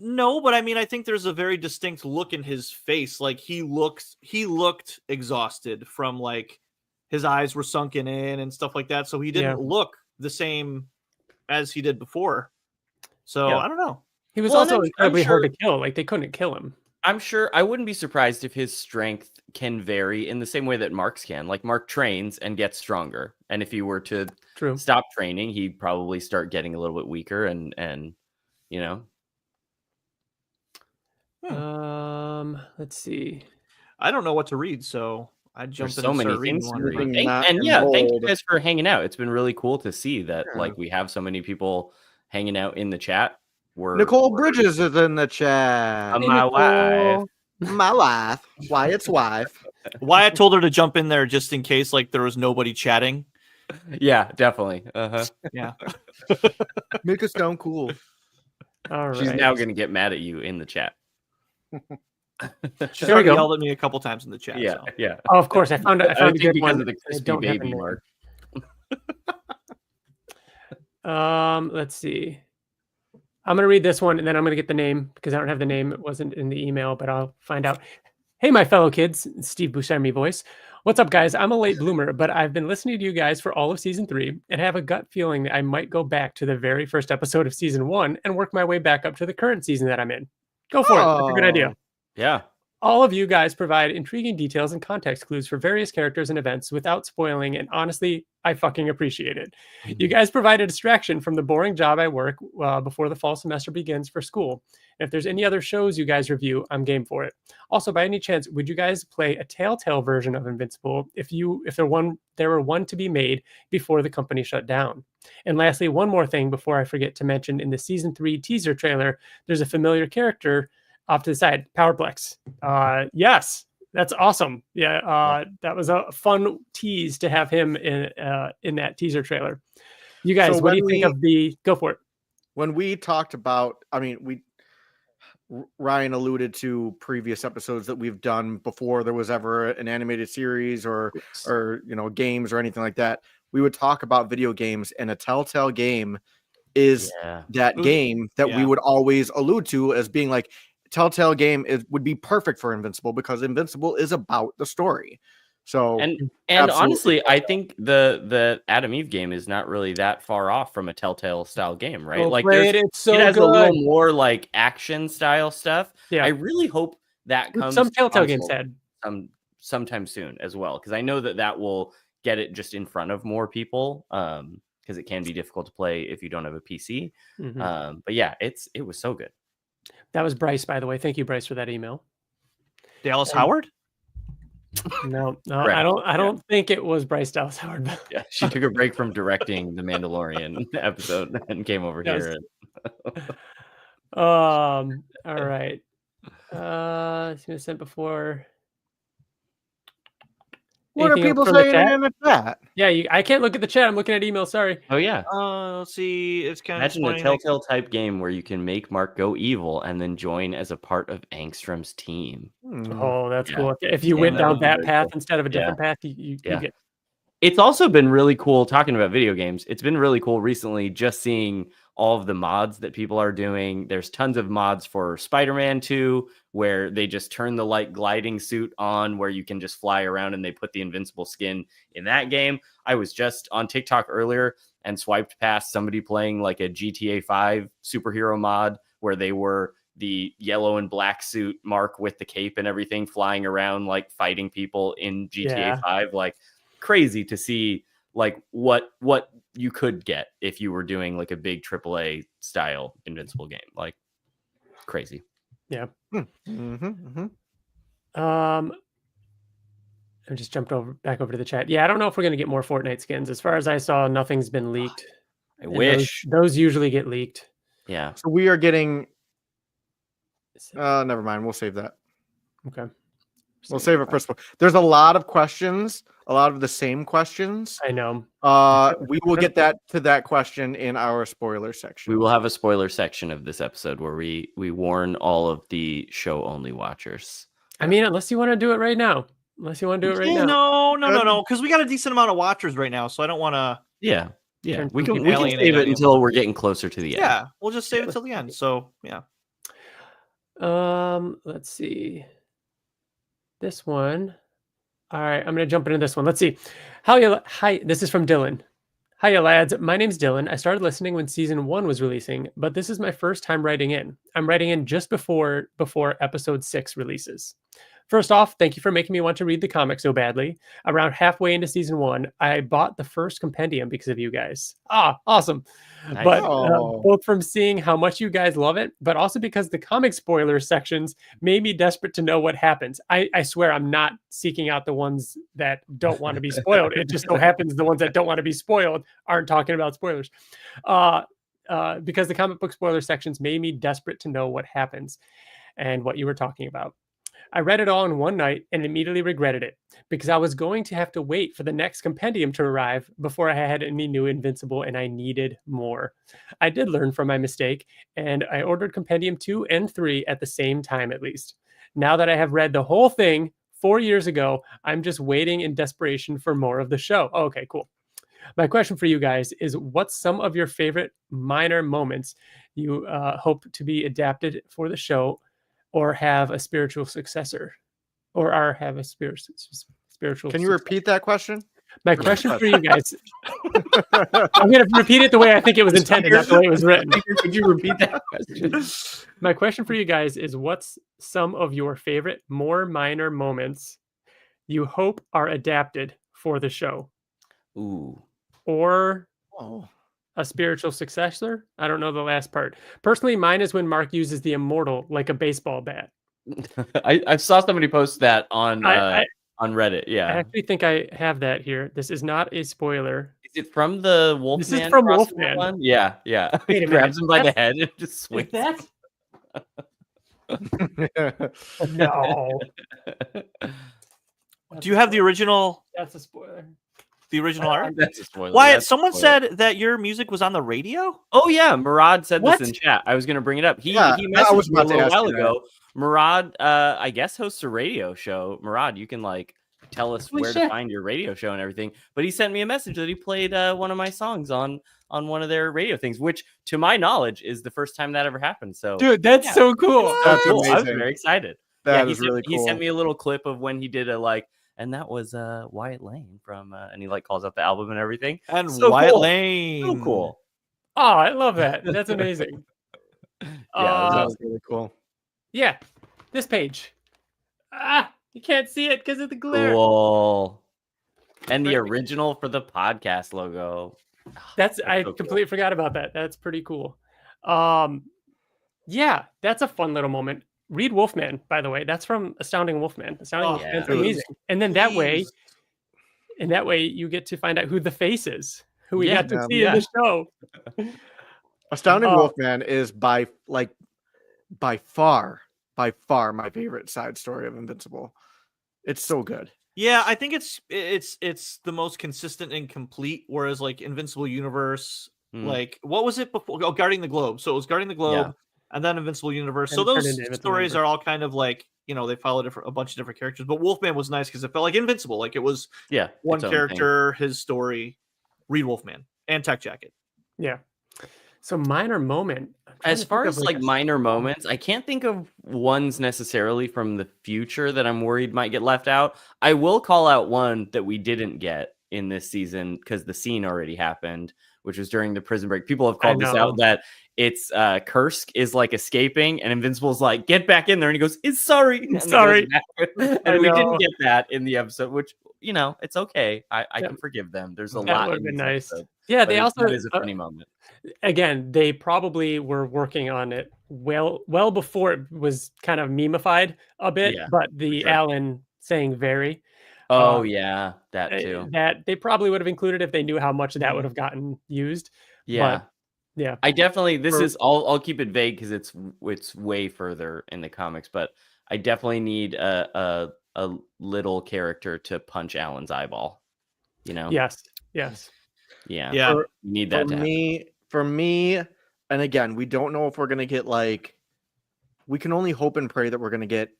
No, but I mean, I think there's a very distinct look in his face. Like he looked exhausted from like his eyes were sunken in and stuff like that. So he didn't look the same as he did before. So Yeah. I don't know. He was Well, also I'm incredibly hard sure- to kill. Like they couldn't kill him. I'm sure I wouldn't be surprised if his strength can vary in the same way that Mark's can. Like Mark trains and gets stronger. And if he were to True. stop training, he'd probably start getting a little bit weaker and you know. Let's see. I don't know what to read, so I There's jumped in so and many started reading things one. to read. Anything not And in yeah, thank you bold. guys for hanging out. It's been really cool to see that Yeah. like we have so many people hanging out in the chat. Nicole Bridges is in the chat. My wife. My wife. Wyatt's wife. Wyatt told her to jump in there just in case like there was nobody chatting. Yeah, definitely. Yeah. Make us sound cool. All right. She's now gonna get mad at you in the chat. She's There we already go. yelled at me a couple times in the chat. Yeah, so. yeah. Oh, of course. I found a think good because one. of the I crispy don't have a baby, name. Mark. Let's see. I'm gonna read this one and then I'm gonna get the name because I don't have the name. It wasn't in the email, but I'll find out. Hey, my fellow kids, Steve Buscemi voice. What's up, guys? I'm a late bloomer, but I've been listening to you guys for all of season 3 and have a gut feeling that I might go back to the very first episode of season 1 and work my way back up to the current season that I'm in. Go for it. That's a good idea. Yeah. All of you guys provide intriguing details and context clues for various characters and events without spoiling, and honestly, I fucking appreciate it. You guys provide a distraction from the boring job I work before the fall semester begins for school. And if there's any other shows you guys review, I'm game for it. Also, by any chance, would you guys play a Telltale version of Invincible if there were one to be made before the company shut down? And lastly, one more thing before I forget to mention, in the season 3 teaser trailer, there's a familiar character off to the side, Powerplex. Yes, that's awesome. Yeah, that was a fun tease to have him in that teaser trailer. You guys, So what do when you think of the? Go for it. When we talked about, Ryan alluded to previous episodes that we've done before there was ever an animated series or games or anything like that. We would talk about video games, and a Telltale game is that game that we would always allude to as being like, Telltale game would be perfect for Invincible because Invincible is about the story. So and absolutely. honestly, I think the Adam Eve game is not really that far off from a Telltale style game, right? Go like play it's so it has good. a little more like action style stuff. Yeah. I really hope that comes Some to Telltale games console had sometime soon as well, because I know that will get it just in front of more people, because it can be difficult to play if you don't have a PC. Mhm. But yeah, it was so good. That was Bryce, by the way. Thank you, Bryce, for that email. Dallas Howard? No, Correct. I don't think it was Bryce Dallas Howard. Yeah, she took a break from directing the Mandalorian episode and came over Yes. here. All right. It's been sent before. what are Anything else people from the saying chat? in the chat? Yeah, I can't look at the chat. I'm looking at emails. Sorry. Oh yeah. Let's see. It's kind Imagine of a Telltale type game where you can make Mark go evil and then join as a part of Angstrom's team. Oh, that's Yeah. cool. If you Yeah, went that down would be that very path cool. instead of a Yeah. different path, you Yeah. get. It's also been really cool talking about video games. It's been really cool recently just seeing all of the mods that people are doing. There's tons of mods for Spider-Man 2 where they just turn the like gliding suit on where you can just fly around, and they put the invincible skin in that game. I was just on TikTok earlier and swiped past somebody playing like a GTA 5 superhero mod where they were the yellow and black suit Mark with the cape and everything, flying around like fighting people in GTA 5. Like crazy to see like what you could get if you were doing like a big AAA style Invincible game. Like crazy. Yeah. Mm-hmm. And I just jumped back over to the chat. Yeah, I don't know if we're gonna get more Fortnite skins. As far as I saw, nothing's been leaked. I And wish. those usually get leaked. Yeah. So we are getting. Never mind. We'll save that. Okay. We'll save it for. There's a lot of questions, a lot of the same questions. I know. We will get to that question in our spoiler section. We will have a spoiler section of this episode where we warn all of the show only watchers. I mean, unless you want to do it right now. No, because we got a decent amount of watchers right now, so I don't want to. Yeah. Turn We some can people save it until we're getting closer to the end. Yeah, we'll just save it till the end. So yeah. Let's see. This one. All right, I'm gonna jump into this one. Let's see. Hi, this is from Dylan. Hiya, lads. My name's Dylan. I started listening when season 1 was releasing, but this is my first time writing in. I'm writing in just before episode 6 releases. First off, thank you for making me want to read the comic so badly. Around halfway into season 1, I bought the first compendium because of you guys. Awesome. Nice. But both from seeing how much you guys love it, but also because the comic spoiler sections made me desperate to know what happens. I swear I'm not seeking out the ones that don't want to be spoiled. It just so happens the ones that don't want to be spoiled aren't talking about spoilers. Because the comic book spoiler sections made me desperate to know what happens and what you were talking about. I read it all in one night and immediately regretted it because I was going to have to wait for the next compendium to arrive before I had any new Invincible, and I needed more. I did learn from my mistake, and I ordered compendium 2 and 3 at the same time at least. Now that I have read the whole thing 4 years ago, I'm just waiting in desperation for more of the show. Okay, cool. My question for you guys is, what's some of your favorite minor moments you hope to be adapted for the show, or have a spiritual successor, or have a spiritual. Can you repeat that question? My question for you guys. I'm going to repeat it the way I think it was intended, not the way it was written. Could you repeat that question? My question for you guys is, what's some of your favorite, more minor moments you hope are adapted for the show? Ooh. Or a spiritual successor? I don't know the last part. Personally, mine is when Mark uses the immortal like a baseball bat. I saw somebody post that on Reddit. Yeah. I actually think I have that here. This is not a spoiler. Is it from the Wolfman? This is from crossover Wolfman. one? Yeah. Wait He a grabs minute. him by the head and just Is swings. that? No. Do you have the original? That's a spoiler. The original art? That's a spoiler. Wyatt, That's a someone spoiler. said that your music was on the radio? Oh yeah, Murad said What? this in chat. I was going to bring it up. He I messaged was me a about to little ask while you that. ago. Murad, I guess hosts a radio show. Murad, you can tell us Holy where shit. to find your radio show and everything. But he sent me a message that he played one of my songs on one of their radio things, which to my knowledge is the first time that ever happened. So Dude, that's so cool. That's cool. I was amazing. very excited. That he is really He cool. sent me a little clip of when he did and that was Wyatt Lane from and he calls out the album and everything. And So Wyatt cool. Lane. So cool. Oh, I love that. That's amazing. Yeah, That was really cool. Yeah, this page. You can't see it because of the glare. Cool. And the original for the podcast logo. I so completely forgot about that. That's pretty cool. Yeah, that's a fun little moment. Read Wolfman, by the way. That's from Astounding Wolfman. Astounding Wolfman's yeah. amazing. And then that way you get to find out who the face is, who we got to see in the show. Astounding Wolfman is by far my favorite side story of Invincible. It's so good. Yeah, I think it's the most consistent and complete. Whereas Invincible Universe, what was it before? Oh, Guarding the Globe. So it was Guarding the Globe, and then Invincible Universe. And So those turned into stories Invincible are all kind of they follow a bunch of different characters. But Wolfman was nice because it felt like Invincible. It was one its own character, his story. Read Wolfman and Tech Jacket. Yeah. So minor moment. As far as minor moments, I can't think of ones necessarily from the future that I'm worried might get left out. I will call out one that we didn't get in this season because the scene already happened, which was during the prison break. People have called this out that it's Kursk is escaping and Invincible's get back in there, and he goes, "It's sorry." And sorry. And we didn't get that in the episode, which it's okay. I can forgive them. There's a lot. Would have been this nice. episode, Yeah, they also it is a funny moment. Again, they probably were working on it well before it was kind of memeified a bit, but the Alan saying very Oh yeah, that too. That they probably would have included if they knew how much that would have gotten used. Yeah. But yeah, I definitely I'll keep it vague because it's way further in the comics, but I definitely need a little character to punch Alan's eyeball. You know? yes. Yeah. Yeah. You need that to happen. For me, and again, we don't know if we're gonna get like, we can only hope and pray that we're gonna get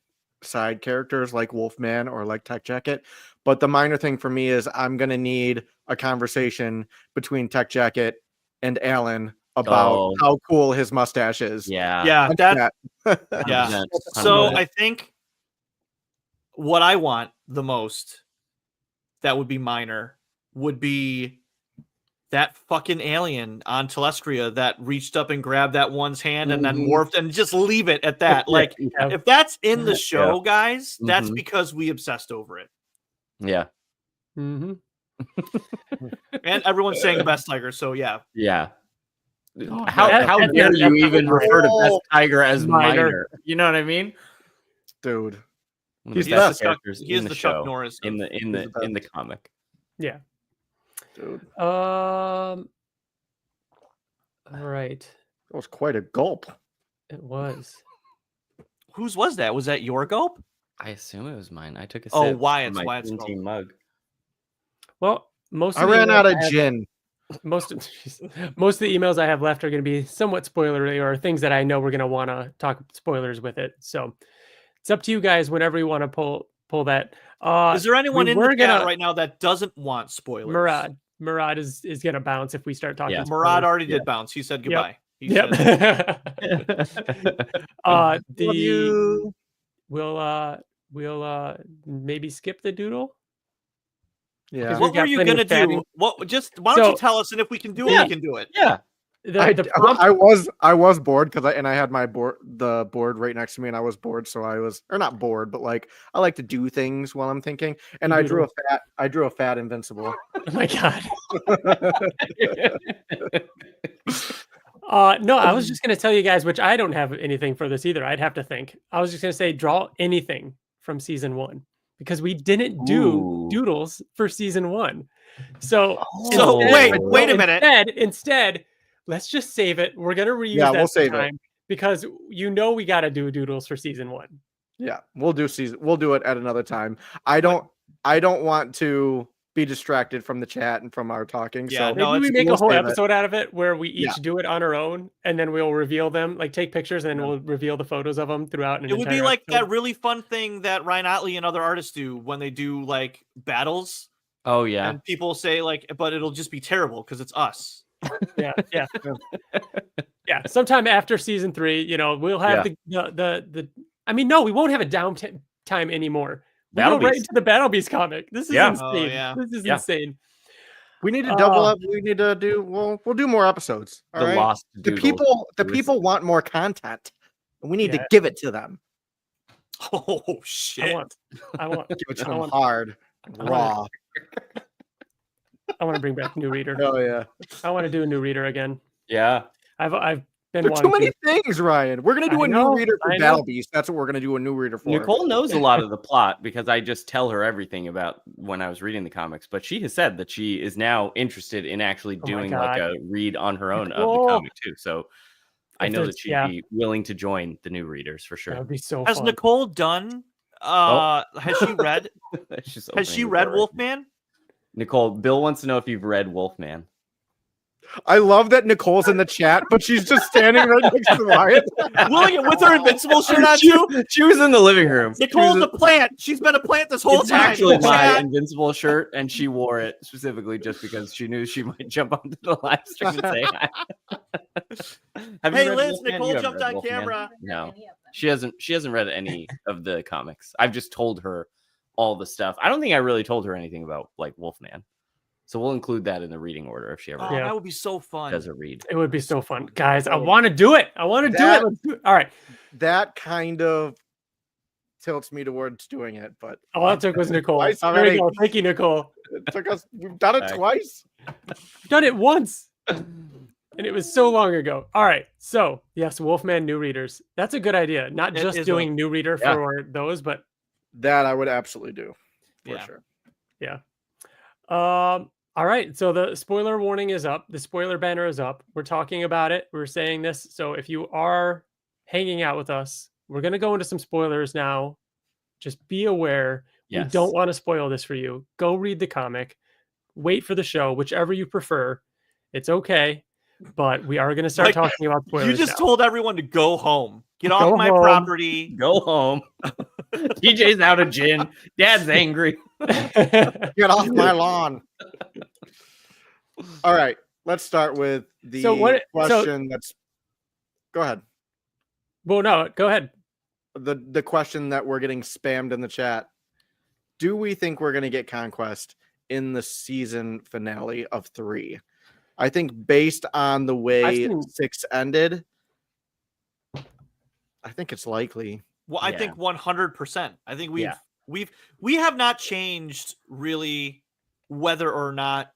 side characters like Wolfman or like Tech Jacket. But the minor thing for me is I'm gonna need a conversation between Tech Jacket and Alan about how cool his mustache is. Yeah. That's that. yeah. 100%. So I think what I want the most that would be minor would be that fucking alien on Telestria that reached up and grabbed that one's hand and then morphed, and just leave it at that. Like, if that's in the show, guys, that's because we obsessed over it. Yeah. Mm-hmm. And everyone's saying Best Tiger, so yeah. Yeah. Oh, How dare you even refer to Best Tiger as minor? You know what I mean? Dude. He's the best the characters he is in the the Chuck show, Norris in the comic. Yeah. Dude. All right. That was quite a gulp. It was. Whose was that? Was that your gulp? I assume it was mine. I took a sip. Oh, Wyatt's from my gulp. team mug. Well, I ran out of gin. Most of the emails I have left are going to be somewhat spoilery, or things that I know we're going to want to talk spoilers with it. So it's up to you guys whenever you want to pull that. Is there anyone in the chat right now that doesn't want spoilers? Murad is going to bounce if we start talking. Yeah. Murad already did bounce. He said goodbye. Yep. We'll maybe skip the doodle. Yeah. What were you gonna do? Why don't you tell us, and if we can do it, we can do it. Yeah. I was bored because I had the board right next to me, and I was bored, so I was, or not bored, but like I like to do things while I'm thinking, and I drew a fat Invincible. Oh my god. No, I was just gonna tell you guys, which I don't have anything for this either. I'd have to think. I was just gonna say draw anything from season 1, because we didn't do doodles for season 1. So wait a minute. Instead, let's just save it. We're gonna reuse that we'll save time because we got to do doodles for season 1. Yeah, we'll do it at another time. I don't want to be distracted from the chat and from our talking. Yeah, so maybe we make a whole episode out of it where we each do it on our own, and then we'll reveal them, like take pictures, and then we'll reveal the photos of them throughout. It would be like that really fun thing that Ryan Otley and other artists do when they do like battles. Oh yeah. And people say like, but it'll just be terrible because it's us. Yeah. Sometime after season 3, we'll have the. I mean, no, we won't have a downtime anymore. We go right into the Battle Beast comic. This is insane. Oh, yeah. This is insane. We need to double up. We need to do. We'll do more episodes. All right. Lost the people want more content. We need to give it to them. Oh shit! I want give it to them hard, raw. I want to bring back New Reader. Oh yeah. I want to do a New Reader again. Yeah. I've been There's too many things, Ryan. We're gonna do a new reader for Battle Beast. That's what we're gonna do a new reader for. Nicole knows a lot of the plot because I just tell her everything about when I was reading the comics. But she has said that she is now interested in actually doing like a read on her own of the comic too. So I know that she'd be willing to join the new readers for sure. That would be so Has fun. Nicole done? Has she read? Has she read Wolfman? Nicole, Bill wants to know if you've read Wolfman. I love that Nicole's in the chat, but she's just standing right next to Wyatt. With her Invincible shirt on too. She was in the living room. Nicole's a plant. She's been a plant this whole time. Actually, my Invincible shirt, and she wore it specifically just because she knew she might jump onto the live stream and say hi. Hey, Liz, Nicole jumped on camera. No, she hasn't read any of the comics. I've just told her all the stuff. I don't think I really told her anything about like Wolfman. So we'll include that in the reading order if she ever that would be so fun. Does a read. It would be so fun. Guys, I want to do it. Let's do it. All right. That kind of tilts me towards doing it, but all it took was Nicole. There we go. Thank you, Nicole. We've done it twice. We've done it once. And it was so long ago. All right. So yes, Wolfman new readers. That's a good idea. Not just doing new reader for those, but that I would absolutely do for sure. Yeah. All right. So the spoiler warning is up. The spoiler banner is up. We're talking about it. We're saying this. So if you are hanging out with us, we're going to go into some spoilers now. Just be aware. We Yes. don't want to spoil this for you. Go read the comic. Wait for the show, whichever you prefer. It's okay. But we are going to start talking about spoilers. You just now. told everyone to go home. Get Go off my home. property. Go home. TJ's out of gin. Dad's angry. Get off my lawn. All right, let's start with the question that's. Go ahead. Well, no, go ahead. The question that we're getting spammed in the chat. Do we think we're going to get Conquest in the season finale of 3? I think based on the way 6 ended, I think it's likely. Well, I think 100%. I think we have not changed really whether or not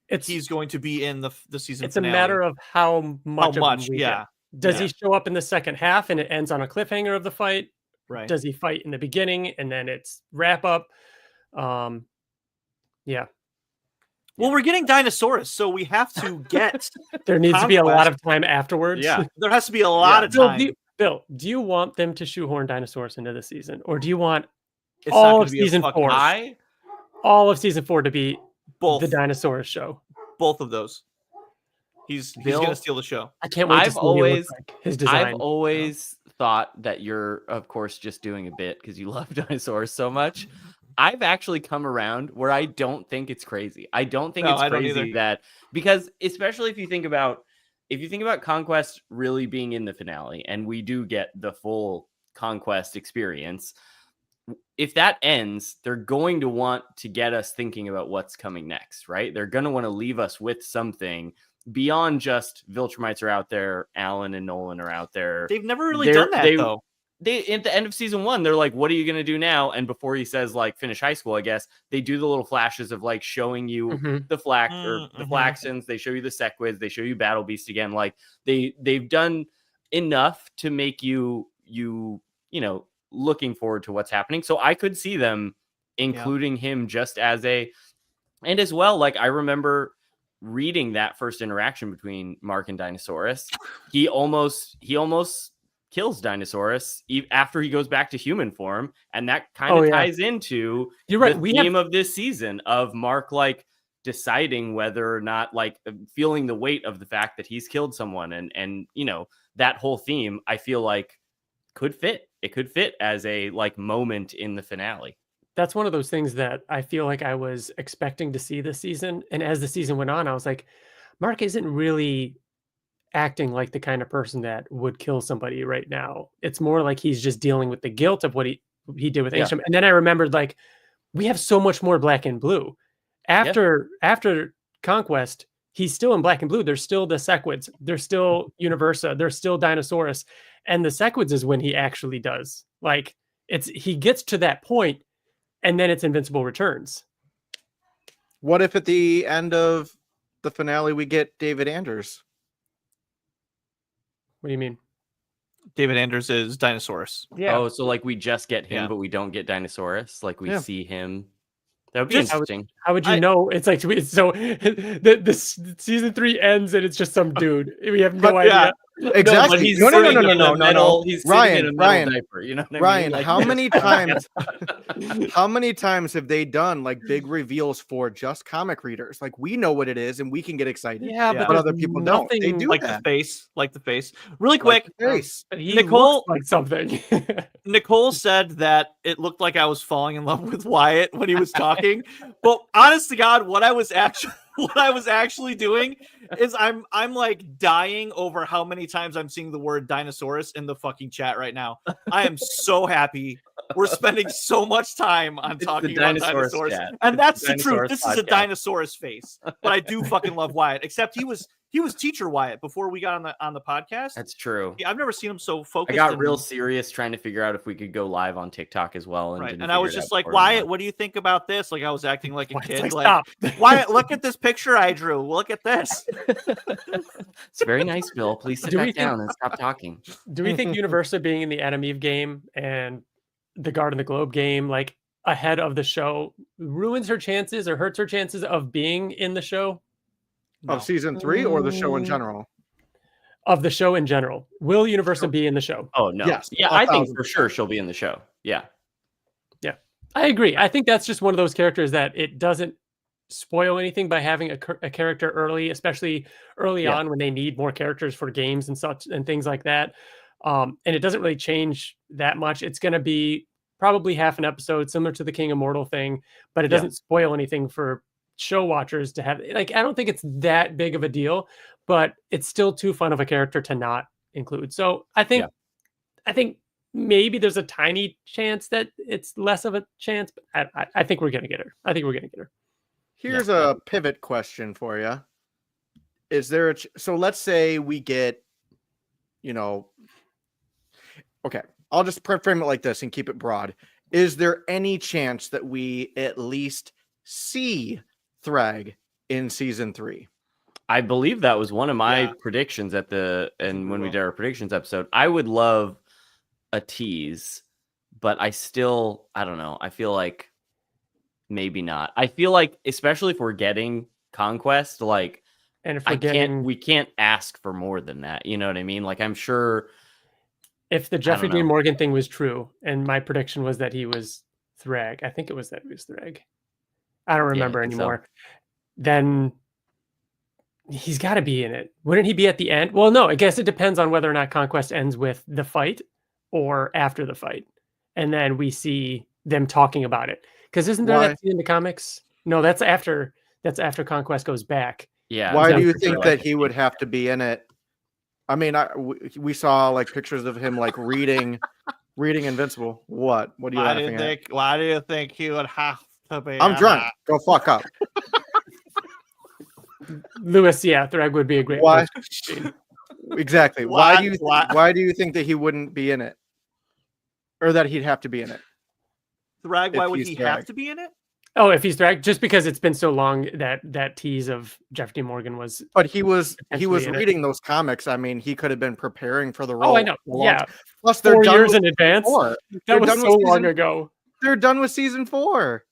he's going to be in the season it's finale. a matter of how much yeah. Does he show up in the second half and it ends on a cliffhanger of the fight? Right. Does he fight in the beginning and then it's wrap up? Yeah. Well, we're getting Dinosaurus, so we have to get. There needs to be a lot of time afterwards. Yeah, there has to be a lot of time. Bill, do you want them to shoehorn Dinosaurus into the season, or do you want it's all of season 4? All of season 4 to be both the Dinosaurus show. Both of those. He's going to steal the show. I can't wait to see what he looks like, his design. I've always thought that you're, of course, just doing a bit because you love Dinosaurus so much. I've actually come around where I don't think it's crazy. I don't think it's crazy that, because especially if you think about Conquest really being in the finale, and we do get the full Conquest experience, if that ends, they're going to want to get us thinking about what's coming next, right? They're going to want to leave us with something beyond just Viltrumites are out there, Alan and Nolan are out there. They've never really done that, though. They at the end of season 1, they're like, what are you going to do now? And before he says, like, finish high school, I guess, they do the little flashes of, like, showing you the the Flaxons. They show you the Sequids. They show you Battle Beast again. Like, they've done enough to make you know, looking forward to what's happening. So I could see them including him just as and as well, like, I remember reading that first interaction between Mark and Dinosaurus. He almost kills Dinosaurus after he goes back to human form, and that kind of ties into the theme of this season of Mark, like, deciding whether or not, like, feeling the weight of the fact that he's killed someone, and you know, that whole theme I feel like could fit as a, like, moment in the finale. That's one of those things that I feel like I was expecting to see this season, and as the season went on, I was like, Mark isn't really acting like the kind of person that would kill somebody right now. It's more like he's just dealing with the guilt of what he did with Angstrom. And then I remembered, like, we have so much more Black and Blue. After Conquest, he's still in Black and Blue. There's still the Sequids. There's still Universa. There's still Dinosaurus. And the Sequids is when he actually does. Like, he gets to that point, and then it's Invincible returns. What if at the end of the finale we get David Anders? What do you mean? David Anders is Dinosaurus. Yeah. Oh, so, like, we just get him, but we don't get Dinosaurus. Like, we see him. That would be interesting. How would you know? It's like, so the season 3 ends and it's just some dude. We have no idea. Exactly. No. He's Ryan, diaper, you know what I mean? Like, how many times have they done, like, big reveals for just comic readers? Like, we know what it is and we can get excited. Yeah, but other people don't. They do like that. the face. Really quick, Nicole, like something. Nicole said that it looked like I was falling in love with Wyatt when he was talking. But honest to God, what I was actually doing is I'm like dying over how many times I'm seeing the word Dinosaurus in the fucking chat right now. I am so happy. We're spending so much time on talking about Dinosaurus. And that's the truth. This is a Dinosaurus face. But I do fucking love Wyatt. Except he was teacher Wyatt before we got on the podcast. That's true. I've never seen him so focused. I got real serious trying to figure out if we could go live on TikTok as well. And I was just like, Wyatt, what do you think about this? Like, I was acting like a kid. Like, stop. Wyatt, look at this picture I drew. Look at this. It's very nice, Bill. Please sit back down and stop talking. Do we think Universa being in the Adam Eve game and the Guard and the Globe game, like, ahead of the show ruins her chances or hurts her chances of being in the show? Of season 3 or the show in Mm. general? Of the show in general. Will Universal be in the show? Oh no. Yes, Yeah, I think 1,000%. for sure she'll be in the show. Yeah. Yeah, I agree. I think that's just one of those characters that it doesn't spoil anything by having a character early, especially early Yeah. on when they need more characters for games and such and things like that. And it doesn't really change that much. It's going to be probably half an episode, similar to the King Immortal thing, but it Yeah. doesn't spoil anything for show watchers to have. Like, I don't think it's that big of a deal, but it's still too fun of a character to not include. So I think, maybe there's a tiny chance that it's less of a chance, but I think we're going to get her. I think we're going to get her. Here's a pivot question for you. Is there so let's say we get, okay, I'll just frame it like this and keep it broad. Is there any chance that we at least see Thrag in season 3? I believe that was one of my predictions when we did our predictions episode. I would love a tease, but I don't know. I feel like maybe not. I feel like, especially if we're getting Conquest, like, and if we can't ask for more than that. You know what I mean? Like, I'm sure if the Jeffrey Dean Morgan thing was true, and my prediction was that he was Thrag, I think it was that he was Thrag. I don't remember anymore. Then he's got to be in it. Wouldn't he be at the end? Well, no, I guess it depends on whether or not Conquest ends with the fight or after the fight. And then we see them talking about it. Because isn't there that scene in the comics? No, that's after Conquest goes back. Yeah. Why do you think that he would have to be in it? I mean, we saw like pictures of him like reading Invincible. What are you laughing at? Why do you think he would have to be? I'm drunk. Go fuck up. Lewis, Thrag would be a great. Why? Exactly. Why do you think that he wouldn't be in it, or that he'd have to be in it? Thrag, why would he have to be in it? Oh, if he's Thrag, just because it's been so long that tease of Jeff D. Morgan was. But he was reading those comics. I mean, he could have been preparing for the role. Oh, I know. Yeah. Plus, they're 4 done years in advance. That was so long ago. They're done with season 4.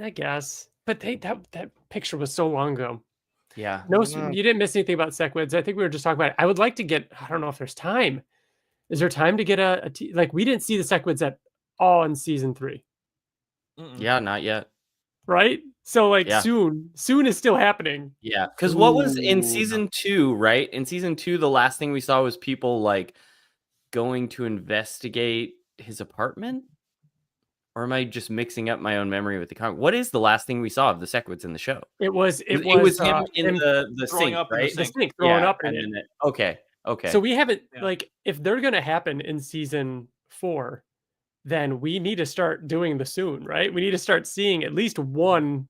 I guess, but that picture was so long ago. Yeah. No, you didn't miss anything about Sequids. I think we were just talking about it. I would like to get. I don't know if there's time. Is there time to get like we didn't see the Sequids at all in season 3? Yeah, not yet. Right? So soon is still happening. Yeah, because what was in season 2, right? In season 2, the last thing we saw was people like going to investigate his apartment. Or am I just mixing up my own memory with the comic? What is the last thing we saw of the Sequids in the show? It was him in the sink, right? The sink throwing up in it. Okay. So we haven't like if they're gonna happen in season 4, then we need to start doing the soon, right? We need to start seeing at least one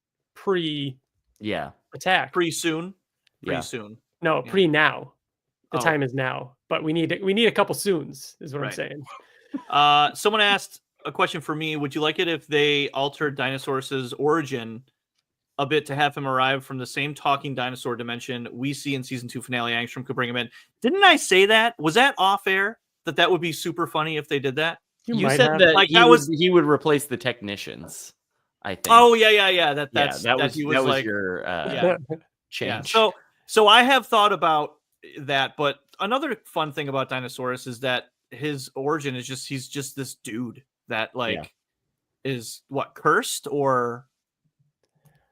attack. Pre-soon. No, pre-now. The time is now. But we need a couple soons, is what I'm saying. Someone asked a question for me. Would you like it if they altered Dinosaurus' origin a bit to have him arrive from the same talking dinosaur dimension we see in season 2 finale? Angstrom could bring him in. Didn't I say that? Was that off air? That would be super funny if they did that? You said that like he would replace the technicians, I think. Oh yeah. That was your change. Yeah. So I have thought about that, but another fun thing about Dinosaurus is that his origin is he's just this dude that is cursed or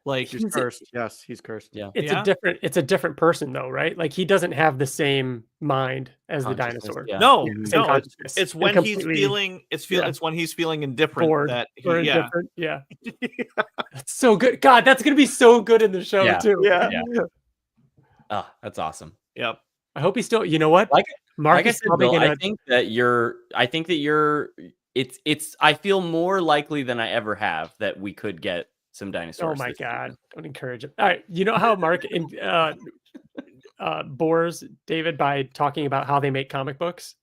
like he's cursed. Yes, he's cursed. Yeah. It's a different person though, right? Like he doesn't have the same mind as the dinosaur. Yeah. No, it's when he's feeling it's when he's feeling indifferent bored that indifferent. Yeah. That's so good. God, that's gonna be so good in the show too. Yeah. Oh, that's awesome. Yep. I hope he's still, you know what? Mark is probably gonna... I feel more likely than I ever have that we could get some dinosaurs. Oh my God. Don't encourage it. All right. You know how Mark bores David by talking about how they make comic books?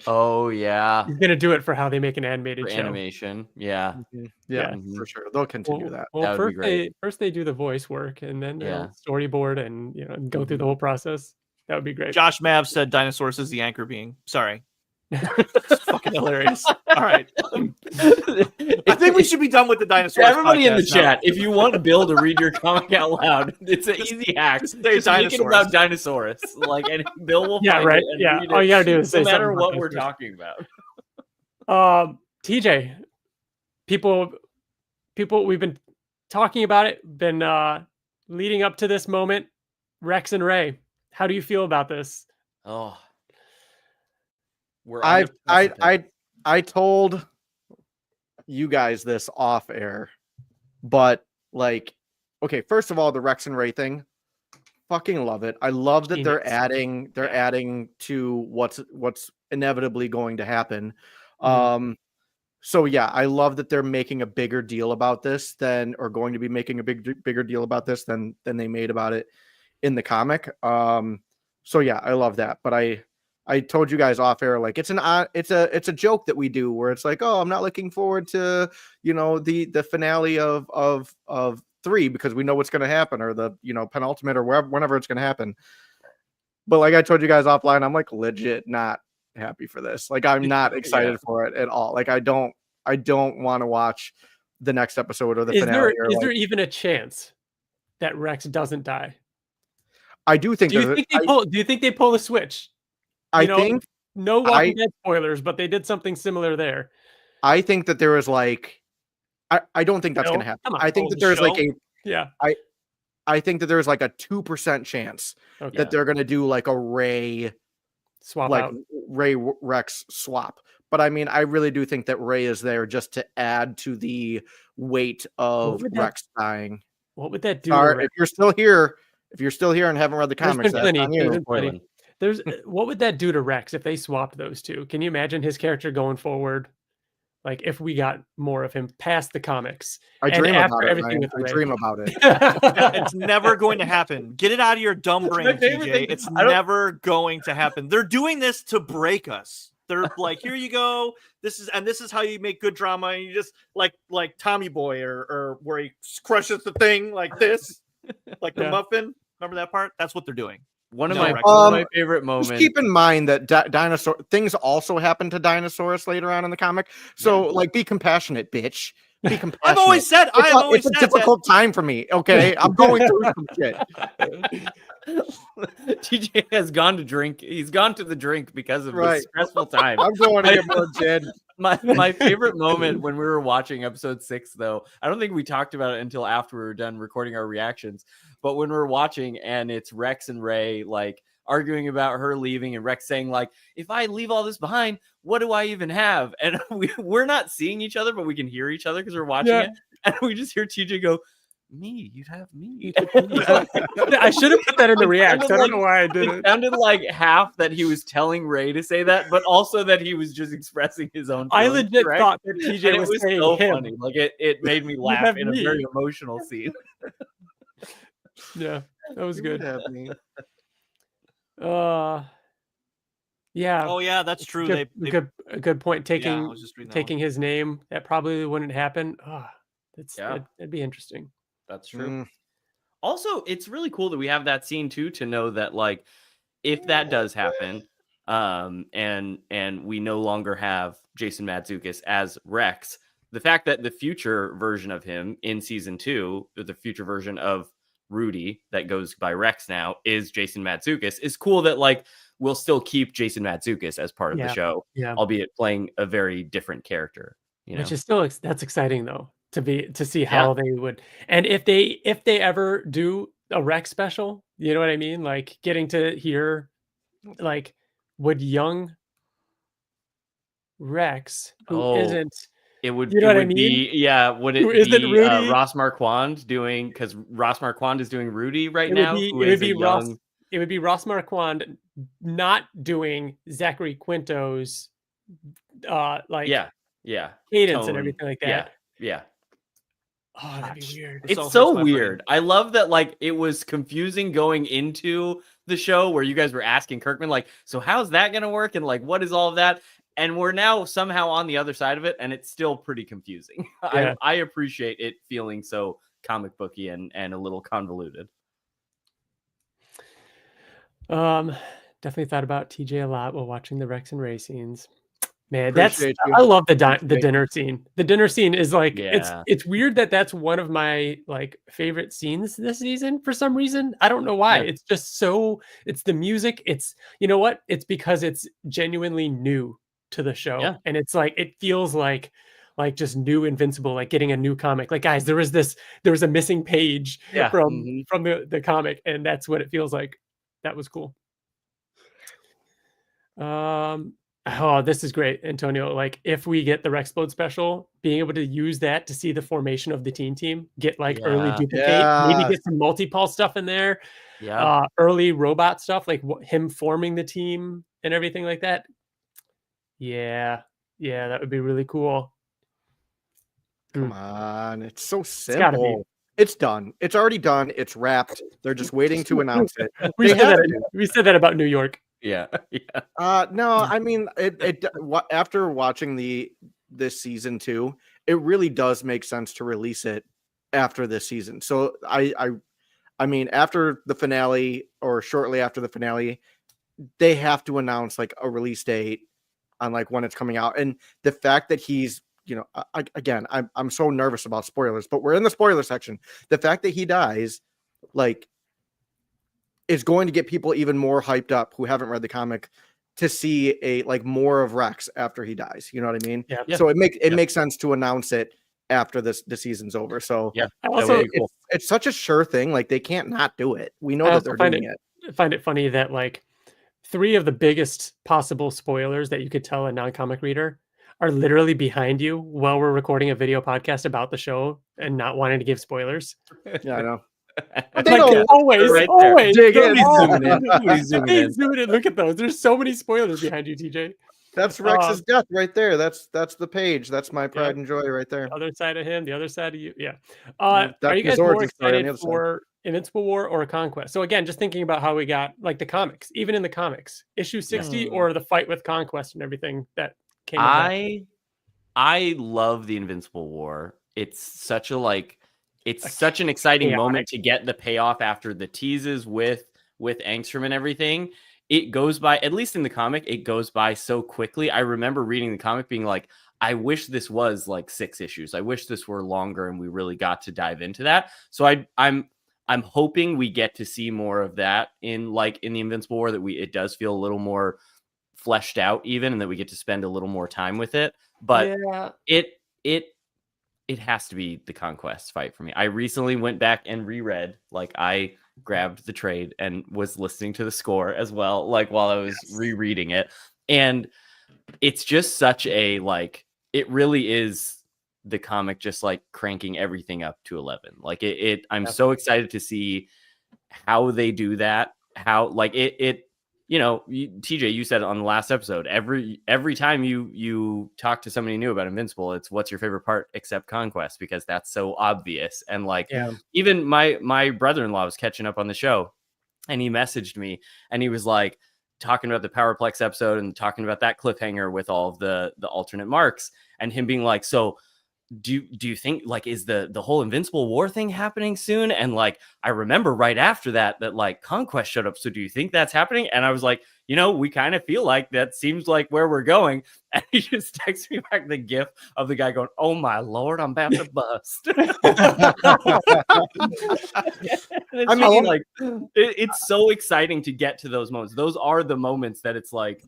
Oh yeah. He's gonna do it for how they make an animated show. Animation. Yeah. Mm-hmm. Yeah, for sure. They'll continue that. Well, that would be great. First they do the voice work and then storyboard and go through the whole process. That would be great. Josh Mav said Dinosaurus is the anchor being. Sorry. It's fucking hilarious. All right. I think we should be done with the Dinosaurus. Everybody in the podcast now. chat, if you want Bill to read your comic out loud, it's an easy hack. just say Just make it Dinosaurus. about Dinosaurus. Like, and Bill will Yeah, find right. it and Yeah. read All it, you gotta do is say no matter something what about we're Dinosaurus. talking about. TJ, people, we've been talking about it, been leading up to this moment. Rex and Ray, how do you feel about this? Oh, we're I on the precipice. I told you guys this off air, but like, okay, first of all, the Rex and Ray thing, fucking love it. I love that they're Genius. adding to what's inevitably going to happen. Mhm. So yeah, I love that they're making a bigger deal about this or going to be making a bigger deal about this than they made about it in the comic. So yeah, I love that. But I told you guys off air, like it's a joke that we do where it's like, oh, I'm not looking forward to, the finale of 3 because we know what's going to happen, or the, penultimate, or whenever it's going to happen. But like I told you guys offline, I'm like legit not happy for this. Like I'm not excited for it at all. Like I don't want to watch the next episode or the finale. Is there even a chance that Rex doesn't die? I do think Do you think they pull a switch? No Walking Dead spoilers, but they did something similar there. I think that there is like, I don't think that's going to happen. Come on. I think that there's like I think that there's like a 2% chance that they're going to do like a Ray swap, like out. Ray Rex swap. But I mean, I really do think that Ray is there just to add to the weight of Rex dying. What would that do? If you're still here and haven't read the comics, what would that do to Rex if they swapped those two? Can you imagine his character going forward? Like if we got more of him past the comics, I dream about it. It's never going to happen. Get it out of your dumb brain, TJ. It's never going to happen. They're doing this to break us. They're like, here you go. This is how you make good drama. And you just like Tommy Boy or where he crushes the thing like this, like the muffin. Remember that part? That's what they're doing. One of my favorite moments. Just keep in mind that dinosaur things also happen to Dinosaurus later on in the comic. So like, be compassionate, bitch. Be compassionate. I've always said it's a difficult time for me. Okay, I'm going through some shit. TJ has gone to drink. He's gone to the drink because of this stressful time. I'm going to get more gin. My favorite moment when we were watching episode 6, though, I don't think we talked about it until after we were done recording our reactions. But when we're watching and it's Rex and Ray like arguing about her leaving, and Rex saying like, if I leave all this behind, what do I even have? And we're not seeing each other, but we can hear each other because we're watching it. And we just hear TJ go, me, you'd have me. I should have put that in the react. I don't know why I did it. It sounded like half that he was telling Ray to say that, but also that he was just expressing his own feelings. I legit thought that TJ was saying so him. funny. Like it made me laugh in a very emotional scene. Yeah, that was good. Yeah. Oh yeah, that's true. A good point. Taking his name, that probably wouldn't happen. That'd be interesting. That's true. Also, it's really cool that we have that scene too, to know that like if that does happen, and we no longer have Jason Mantzoukas as Rex, the fact that the future version of him in season 2, the future version of Rudy that goes by Rex now is Jason Mantzoukas, is cool. That like we'll still keep Jason Mantzoukas as part of the show, albeit playing a very different character. Which is still that's exciting though. To see how they would, and if they ever do a Rex special, you know what I mean? Like getting to hear, like, would young Rex, who isn't, it would, you know what I mean? Would it be Rudy? Ross Marquand doing, because Ross Marquand is doing Rudy right now. It would be Ross Marquand not doing Zachary Quinto's cadence and everything like that. Yeah. Oh, that'd be weird. It's so weird. I love that, like, it was confusing going into the show where you guys were asking Kirkman, like, so how's that going to work? And, like, what is all of that? And we're now somehow on the other side of it, and it's still pretty confusing. Yeah. I appreciate it feeling so comic booky and a little convoluted. Dinosaur Definitely thought about TJ a lot while watching the Rex and Ray scenes. Man, Appreciate you. I love the Appreciate dinner scene. The dinner scene is like Yeah. it's weird that that's one of my like favorite scenes this season for some reason. I don't know why. Yeah. It's just so it's the music. It's you know what? It's because it's genuinely new to the show. Yeah. And it's like it feels like just new Invincible, like getting a new comic. Like guys, there was a missing page Yeah. from Mhm. from the comic, and that's what it feels like. That was cool. Oh, this is great, Antonio. Like, if we get the Rexplode special, being able to use that to see the formation of the team, get like early Yeah. duplicate, maybe Yes. get some multi-pulse stuff in there, Yeah. early robot stuff, like him forming the team and everything like that. Yeah, that would be really cool. Come on, it's so gotta be. simple. It's done. It's already done. It's wrapped. They're just waiting to announce it. We They said have that. to. We said that about New York. Yeah. Yeah. No, I mean after watching this season 2, it really does make sense to release it after this season. So I mean after the finale or shortly after the finale, they have to announce like a release date on like when it's coming out. And the fact that he's, again, I'm so nervous about spoilers, but we're in the spoiler section. The fact that he dies, like, is going to get people even more hyped up who haven't read the comic to see a like more of Rex after he dies. You know what I mean? Yeah. So it makes sense to announce it after the season's over. So Yeah. I That would also be cool. it's such a sure thing. Like they can't not do it. We know I that also they're find doing it it. find it funny that like 3 of the biggest possible spoilers that you could tell a non-comic reader are literally behind you while we're recording a video podcast about the show and not wanting to give spoilers. Yeah, I know. Like They know always, right there. always. Dig They're in. all- Zooming in. Somebody's zooming Hey, in. zoom in. Look at those. There's so many spoilers behind you, TJ. That's Rex's death right there. That's the page. That's my pride Yep. and joy right there. The other side of him, the other side of you. Yeah. That's Are you guys his more origin story on the excited other side. for Invincible War or Conquest? So again, just thinking about how we got like the comics, even in the comics, issue 60 or the fight with Conquest and everything that came of that. I love the Invincible War. It's such such an exciting moment to get the payoff after the teases with Angstrom and everything. It goes by, at least in the comic, it goes by so quickly. I remember reading the comic being like, I wish this was like 6 issues. I wish this were longer and we really got to dive into that. So I'm hoping we get to see more of that in the Invincible War, that it does feel a little more fleshed out even, and that we get to spend a little more time with it. But it has to be the Conquest fight for me. I recently went back and reread, like I grabbed the trade and was listening to the score as well, like while I was rereading it. And it's just such a, like, it really is the comic just like cranking everything up to 11. Like I'm so excited to see how they do that. How like it TJ, you said on the last episode, every time you talk to somebody new about Invincible, it's what's your favorite part except Conquest, because that's so obvious. And like even my brother-in-law was catching up on the show, and he messaged me and he was like talking about the Powerplex episode and talking about that cliffhanger with all of the alternate marks, and him being like, so do you think, like, is the whole Invincible War thing happening soon? And like, I remember right after that like Conquest showed up. So do you think that's happening? And I was like, we kind of feel like that seems like where we're going. And he just texted me back the gif of the guy going, oh my Lord, I'm about to bust. I mean, like, it's so exciting to get to those moments. Those are the moments that it's like,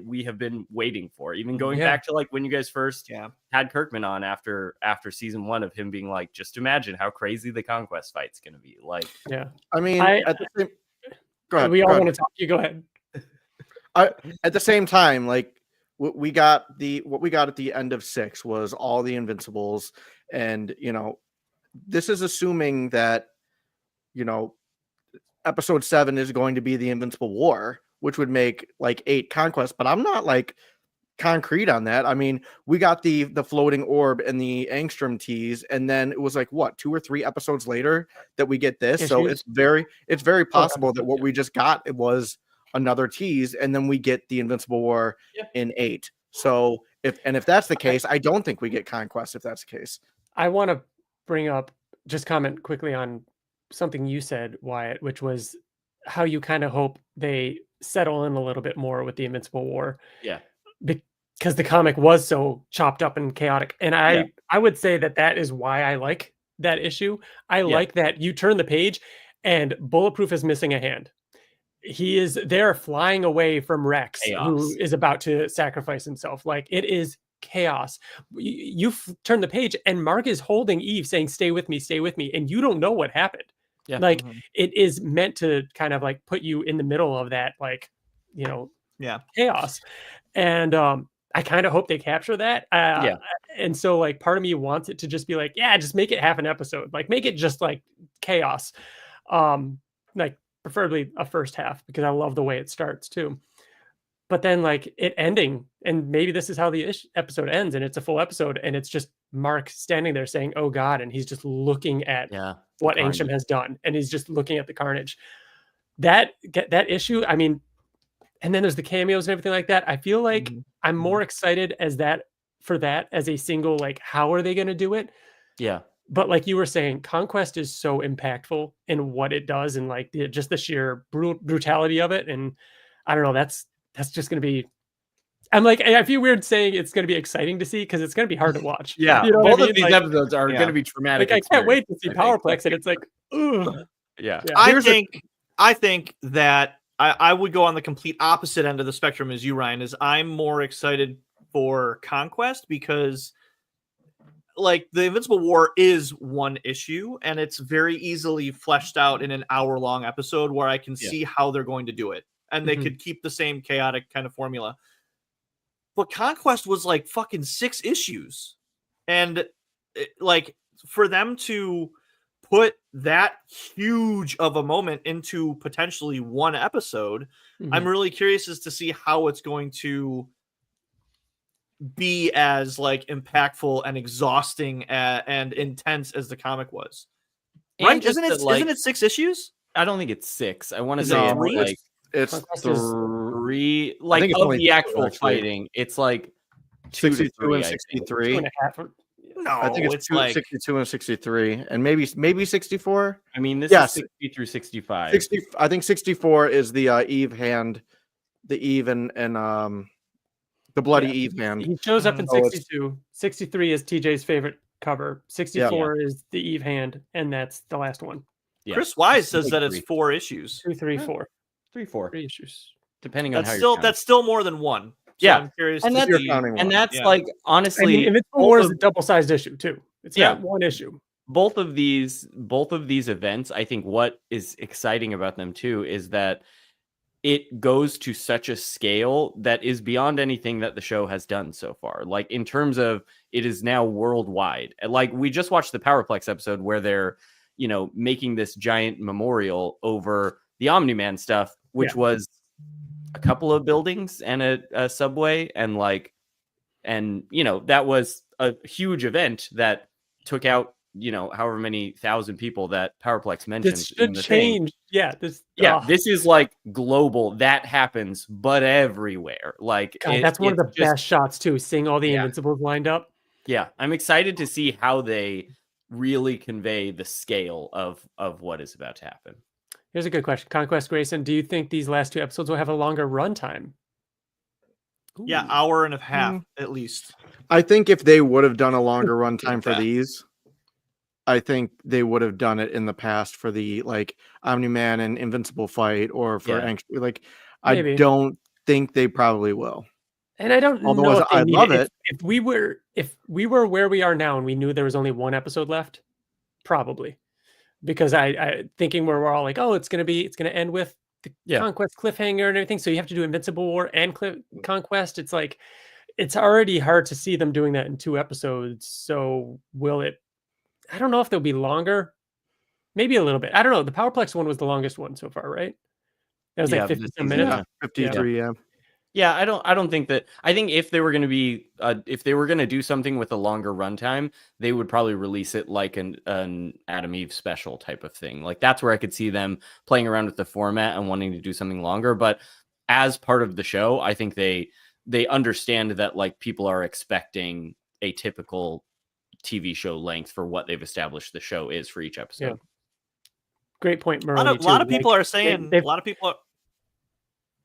we have been waiting for, even going back to like when you guys first had Kirkman on after season 1, of him being like, just imagine how crazy the Conquest fight's going to be. Like, I mean, go ahead. We all want to talk. You go ahead. At the same time, like what we got at the end of 6 was all the Invincibles, and this is assuming that episode 7 is going to be the Invincible War, which would make like 8 Conquest, but I'm not like concrete on that. I mean, we got the floating orb and the Angstrom tease, and then it was like what, 2 or 3 episodes later that we get this. So it's very possible that what we just got, it was another tease, and then we get the Invincible War in 8. So if that's the case, I don't think we get Conquest if that's the case. I want to comment quickly on something you said, Wyatt, which was how you kind of hope they settle in a little bit more with the Invincible War. Yeah. Because the comic was so chopped up and chaotic. And Yeah. I would say that is why I like that issue. I like that you turn the page and Bulletproof is missing a hand. They're flying away from Rex, who is about to sacrifice himself. Like, it is chaos. You turn the page and Mark is holding Eve saying, stay with me, and you don't know what happened. Yeah. Like, it is meant to kind of like put you in the middle of that, like, chaos. And I kind of hope they capture that. And so like part of me wants it to just be like, just make it half an episode, like make it just like chaos. Like preferably a first half, because I love the way it starts too. But then like it ending, and maybe this is how the episode ends, and it's a full episode, and it's just Mark standing there saying, oh God, and he's just looking at what Ancient has done, and he's just looking at the carnage. That issue, I mean, and then there's the cameos and everything like that. I feel like I'm more excited as a single, like, how are they going to do it? Yeah. But like you were saying, Conquest is so impactful in what it does, and like just the sheer brutality of it. And I don't know, that's just going to be, I'm like, I feel weird saying it's going to be exciting to see, because it's going to be hard to watch. Yeah. You know both of these episodes are going to be traumatic. Like, I can't wait to see Powerplex, and it's like, ugh. Yeah. I think that I would go on the complete opposite end of the spectrum as you, Ryan, is I'm more excited for Conquest, because like the Invincible War is one issue, and it's very easily fleshed out in an hour-long episode where I can see how they're going to do it. And they could keep the same chaotic kind of formula. But Conquest was like fucking 6 issues. And like for them to put that huge of a moment into potentially one episode, I'm really curious as to see how it's going to be as like impactful and exhausting and intense as the comic was. Right? Isn't it 6 issues? I don't think it's 6. I want to say like it's 3. Like of the actual fighting, it's like 62 and 63. No, I think it's like 62 and 63, and maybe 64. I mean, this is 60 through 65. 60. I think 64 is the Eve hand, the Eve and the bloody Eve hand. He shows up in 62. 63 is TJ's favorite cover. 64 is the Eve hand, and that's the last one. Yeah. Chris Wise says that it's 4 issues. 2, 3, 4. 3 issues, depending on that's still more than one. So I'm curious. And that's like, honestly, Invincible War is a double-sized issue too. It's not one issue. Both of these events, I think what is exciting about them too is that it goes to such a scale that is beyond anything that the show has done so far. Like in terms of, it is now worldwide. Like we just watched the Powerplex episode where they're, making this giant memorial over the Omni-Man stuff, which was a couple of buildings and a subway, and that was a huge event that took out however many thousand people that Powerplex mentioned. This should change. This is like global. That happens, but everywhere. Like that's one of the best shots too, seeing all the Invincibles lined up. Yeah, I'm excited to see how they really convey the scale of what is about to happen. Here's a good question. Conquest Grayson, do you think these last 2 episodes will have a longer runtime? Yeah, hour and a half at least. I think if they would have done a longer runtime for these, I think they would have done it in the past for the like Omni-Man and Invincible fight, or for I don't think they probably will. And I don't know if I love it. If we were where we are now and we knew there was only 1 episode left, probably. Because I thinking where we're all like, oh, it's gonna end with the Conquest cliffhanger and everything. So you have to do Invincible War and Conquest. It's like, it's already hard to see them doing that in 2 episodes. So will it? I don't know if they'll be longer. Maybe a little bit. I don't know. The Powerplex one was the longest one so far, right? That was like 50 minutes. 53. Yeah, I don't think that. I think if they were going to be, if they were going to do something with a longer runtime, they would probably release it like an Adam Eve special type of thing. Like that's where I could see them playing around with the format and wanting to do something longer. But as part of the show, I think they understand that like people are expecting a typical TV show length for what they've established the show is for each episode. Yeah. Great point, Maroney. A lot of people are saying. A lot of people.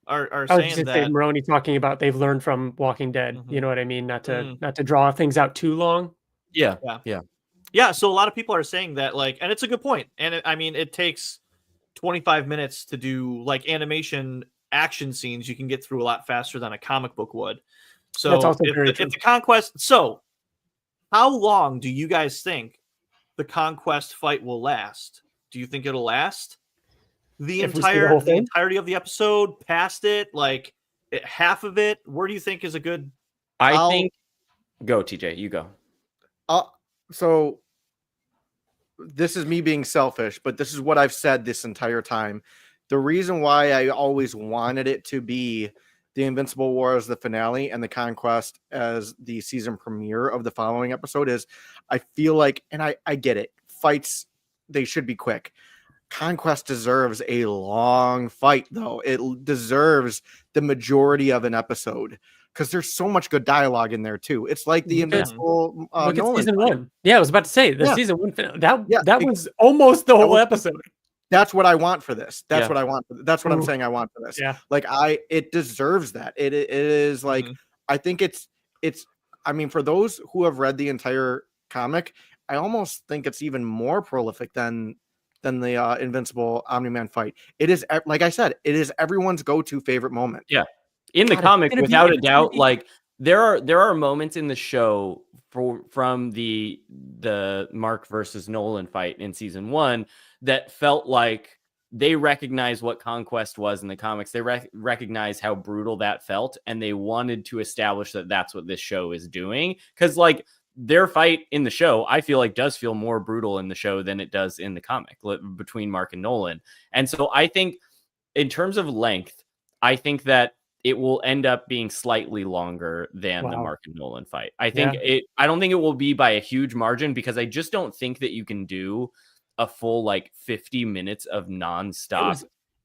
are I was saying just gonna say that. Maroney talking about they've learned from Walking Dead. Mhm. You know what I mean? Not to Mm. not to draw things out too long. Yeah. Yeah. Yeah. Yeah, so a lot of people are saying that, like, and it's a good point. And I mean, it takes 25 minutes to do like animation action scenes. You can get through a lot faster than a comic book would. That's So also very true. if the Conquest, so how long do you guys think the Conquest fight will last? Do you think it'll last the If we see the whole thing? entirety of the episode, past it, like half of it? Where do you think is a good? I think. Go, TJ. You go. So this is me being selfish, but this is what I've said this entire time. The reason why I always wanted it to be the Invincible War as the finale and the Conquest as the season premiere of the following episode is I feel like, and I get it, fights, they should be quick. Conquest deserves a long fight, though. It deserves the majority of an episode because there's so much good dialogue in there too. It's like the Invincible Look at Nolan season fight. 1. Yeah, I was about to say the Yeah. season 1 finale. Yeah, That was almost the whole was- episode. That's what I want for this. That's Yeah. what I want. That's what I'm Ooh. saying. I want for this. Yeah. Like it deserves that. It is like I think it's. I mean, for those who have read the entire comic, I almost think it's even more prolific than the Invincible Omni-Man fight. It is, like I said, it is everyone's go-to favorite moment. Yeah. In the God, comic, it's gonna without be- a doubt, like there are moments in the show from the Mark versus Nolan fight in season 1 that felt like they recognize what Conquest was in the comics. They recognize how brutal that felt, and they wanted to establish that that's what this show is doing. Because like their fight in the show, I feel like does feel more brutal in the show than it does in the comic between Mark and Nolan. And so I think in terms of length, I think that it will end up being slightly longer than the Mark and Nolan fight. I think I don't think it will be by a huge margin because I just don't think that you can do a full like 50 minutes of nonstop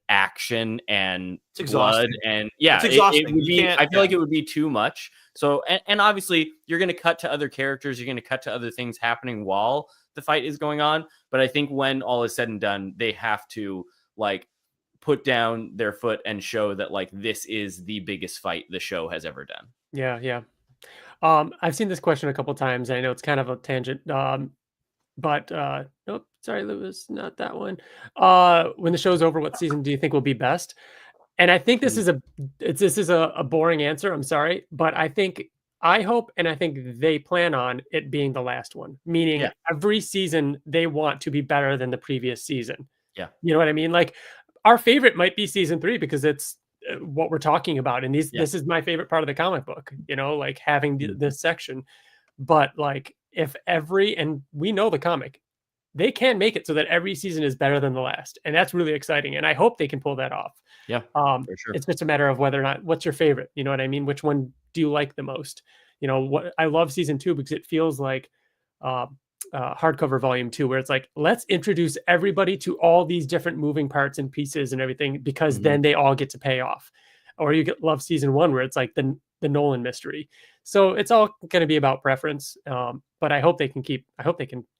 action and blood and it's exhausting. It would be, I feel like it would be too much. So and obviously you're going to cut to other characters, you're going to cut to other things happening while the fight is going on, but I think when all is said and done, they have to like put down their foot and show that like this is the biggest fight the show has ever done. Yeah. I've seen this question a couple times. I know it's kind of a tangent. But nope, sorry, Lewis, not that one. When the show's over, what season do you think will be best? And I think this is a boring answer. I'm sorry, but I hope and I think they plan on it being the last one. Meaning every season they want to be better than the previous season. Yeah, you know what I mean. Like our favorite might be season 3 because it's what we're talking about, and this is my favorite part of the comic book. You know, like having this section, but like. And we know the comic, they can make it so that every season is better than the last. And that's really exciting. And I hope they can pull that off. Yeah, for sure. It's just a matter of whether or not, what's your favorite? You know what I mean? Which one do you like the most? You know, what I love season 2 because it feels like hardcover volume 2, where it's like, let's introduce everybody to all these different moving parts and pieces and everything, because then they all get to pay off. Or you love season 1 where it's like the Nolan mystery. So it's all going to be about preference. But I hope they can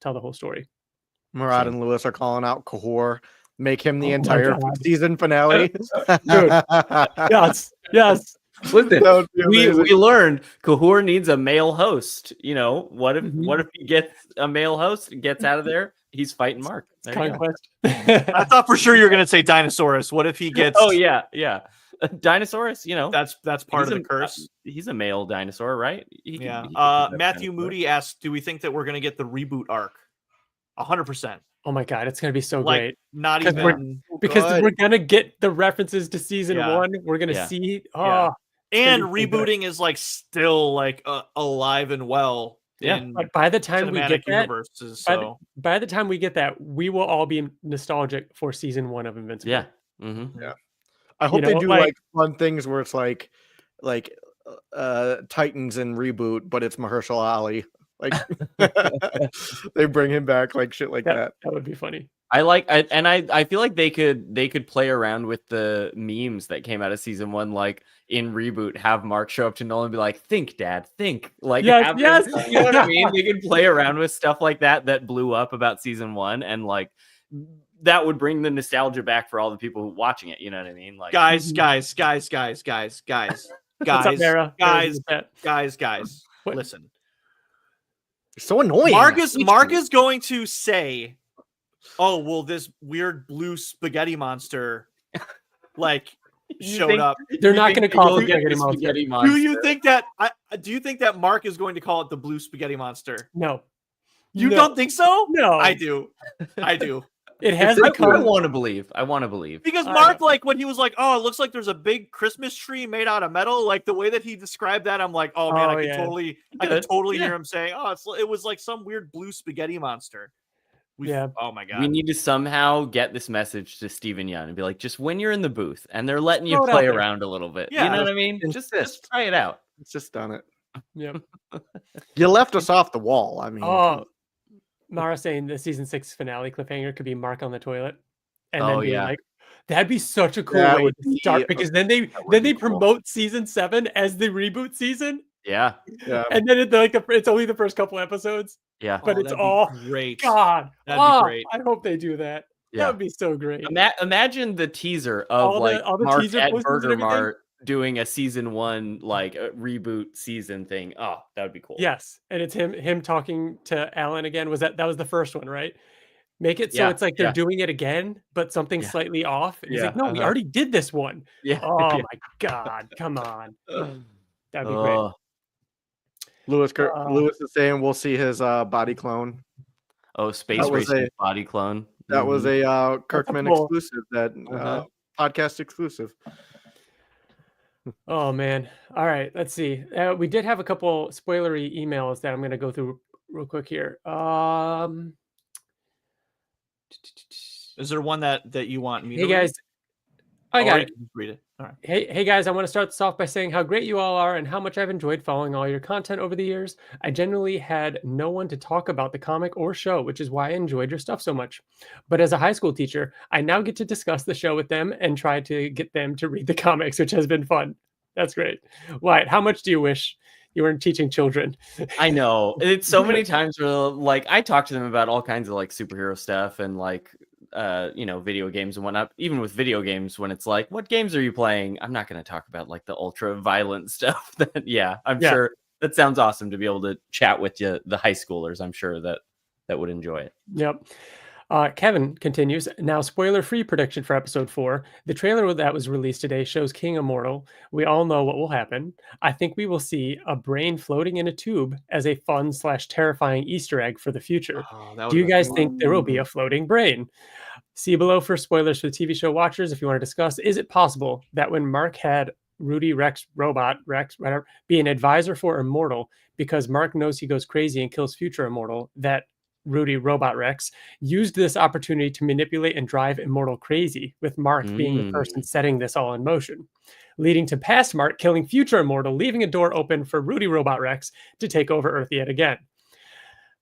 tell the whole story. Murad and Lewis are calling out Kahor. Make him the entire season finale. Dude. Yes. Listen, we learned Kahor needs a male host. You know, what if he gets a male host and gets out of there? He's fighting Mark. Conquest. I thought for sure you were going to say Dinosaurus. What if he gets? Oh yeah. Dinosaurus, you know, that's part of the curse. He's a male dinosaur, right? Matthew Moody asked, do we think that we're going to get the reboot arc? 100%. Oh my god, it's going to be so great. Not even because we're going to get the references to season 1. We're going to see and rebooting is like still like alive and well. But by the time we get that, by the time we get that, we will all be nostalgic for season 1 of Invincible. Yeah. I hope they do like fun things where it's like Titans and reboot, but it's Mahershala Ali. Like they bring him back, like shit like that. That would be funny. I feel like they could play around with the memes that came out of season 1, like in reboot, have Mark show up to Nolan and be like, "Think, Dad, think." Like, yes. You know what I mean? They could play around with stuff like that blew up about season 1, and like that would bring the nostalgia back for all the people watching it. You know what I mean? Like, guys, Mhm. guys, What's up, Mara? Mara's in the chat. What? listen. So annoying. Mark is going to say, "Oh, well, this weird blue spaghetti monster, like, showed up." They're not going to call it get spaghetti the monster. spaghetti monster. Do you think that Mark is going to call it the blue spaghetti monster? No. You No. don't think so? No. I do. I do. It has I become. want to believe. I want to believe. Because I Mark, know. like, when he was like, "Oh, it looks like there's a big Christmas tree made out of metal," like the way that he described that, I'm like, "Oh man, Oh, I could yeah. totally Yeah. hear him saying, oh, it was like some weird blue spaghetti monster." Yeah. Oh my god. We need to somehow get this message to Steven Yeun and be like, just when you're in the booth and they're letting you Throw it out play there. around a little bit. Yeah. You know what I mean? Just try it out. It's just done it. Yeah. You left us off the wall. I mean, Oh, Mara saying the season 6 finale cliffhanger could be Mark on the toilet, and then Oh, being yeah. like, that'd be such a cool That way would to start be- because then they would be cool. promote season 7 as the reboot season, Yeah. yeah. and then it's only the first couple episodes, Yeah. but it's that'd be all great. God. That'd be great. I hope they do that. That Yeah. would be so great. Imagine the teaser of All the Mark teaser at posters and Burger everything. Mart doing a season 1 reboot season thing. Oh, that would be cool. Yes, and it's him talking to Alan again. That was the first one, right? Make it so Yeah, it's like they're yeah. doing it again, but something Yeah. slightly off. And he's like, Yeah, no, we already did this one. Yeah. Oh yeah. my God, come on. That'd be great. Oh, Lewis is saying we'll see his body clone. Space That was racing body clone. That was Mhm. a Kirkman cool. exclusive. That podcast exclusive. Oh man. All right, let's see. We did have a couple spoilery emails that I'm going to go through real quick here. Is there one that you want me Hey to guys, read? I got Or you it. can just read it. All right. Hey guys, I want to start this off by saying how great you all are and how much I've enjoyed following all your content over the years. I genuinely had no one to talk about the comic or show, which is why I enjoyed your stuff so much. But as a high school teacher, I now get to discuss the show with them and try to get them to read the comics, which has been fun. That's great. Wyatt, how much do you wish you weren't teaching children? I know. It's so many times where I talk to them about all kinds of superhero stuff and video games and whatnot. Even with video games, when it's like, what games are you playing? I'm not going to talk about the ultra violent stuff. I'm sure that sounds awesome to be able to chat with you, the high schoolers. I'm sure that would enjoy it. Yep. Kevin continues. Now, spoiler-free prediction for episode 4. The trailer that was released today shows King Immortal. We all know what will happen. I think we will see a brain floating in a tube as a fun/terrifying Easter egg for the future. Do you guys think there will be a floating brain? See below for spoilers for the TV show watchers if you want to discuss. Is it possible that when Mark had Rudy Rex, whatever, be an advisor for Immortal because Mark knows he goes crazy and kills future Immortal, that Rudy Robot Rex used this opportunity to manipulate and drive Immortal crazy, with Mark being the person setting this all in motion, leading to past Mark killing future Immortal, leaving a door open for Rudy Robot Rex to take over Earth yet again.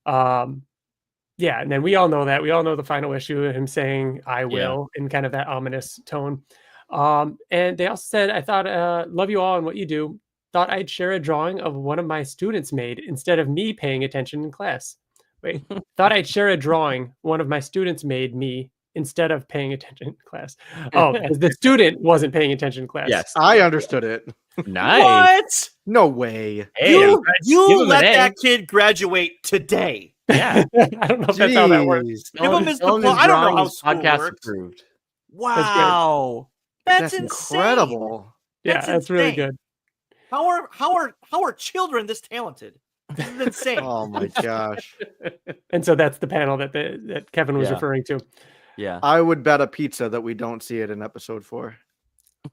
Yeah, and then we all know that. We all know the final issue, him saying, I will, in kind of that ominous tone. And they also said, I thought, love you all and what you do. Thought I'd share a drawing of one of my students made instead of me paying attention in class. Wait, thought I'd share a drawing one of my students made me instead of paying attention in class. Oh, the student wasn't paying attention in class. Yes. I understood it. Nice. What? No way. Hey, You give him let an A. that kid graduate today. Yeah. I don't know if that's how that works. Jeez. Give him his diploma. I don't know how school podcast works. approved. Wow. That's That's insane. incredible. Yeah, that's really insane. good. How are children this talented? This is insane. Oh my gosh. And so that's the panel that Kevin was Yeah. referring to. Yeah. I would bet a pizza that we don't see it in episode 4.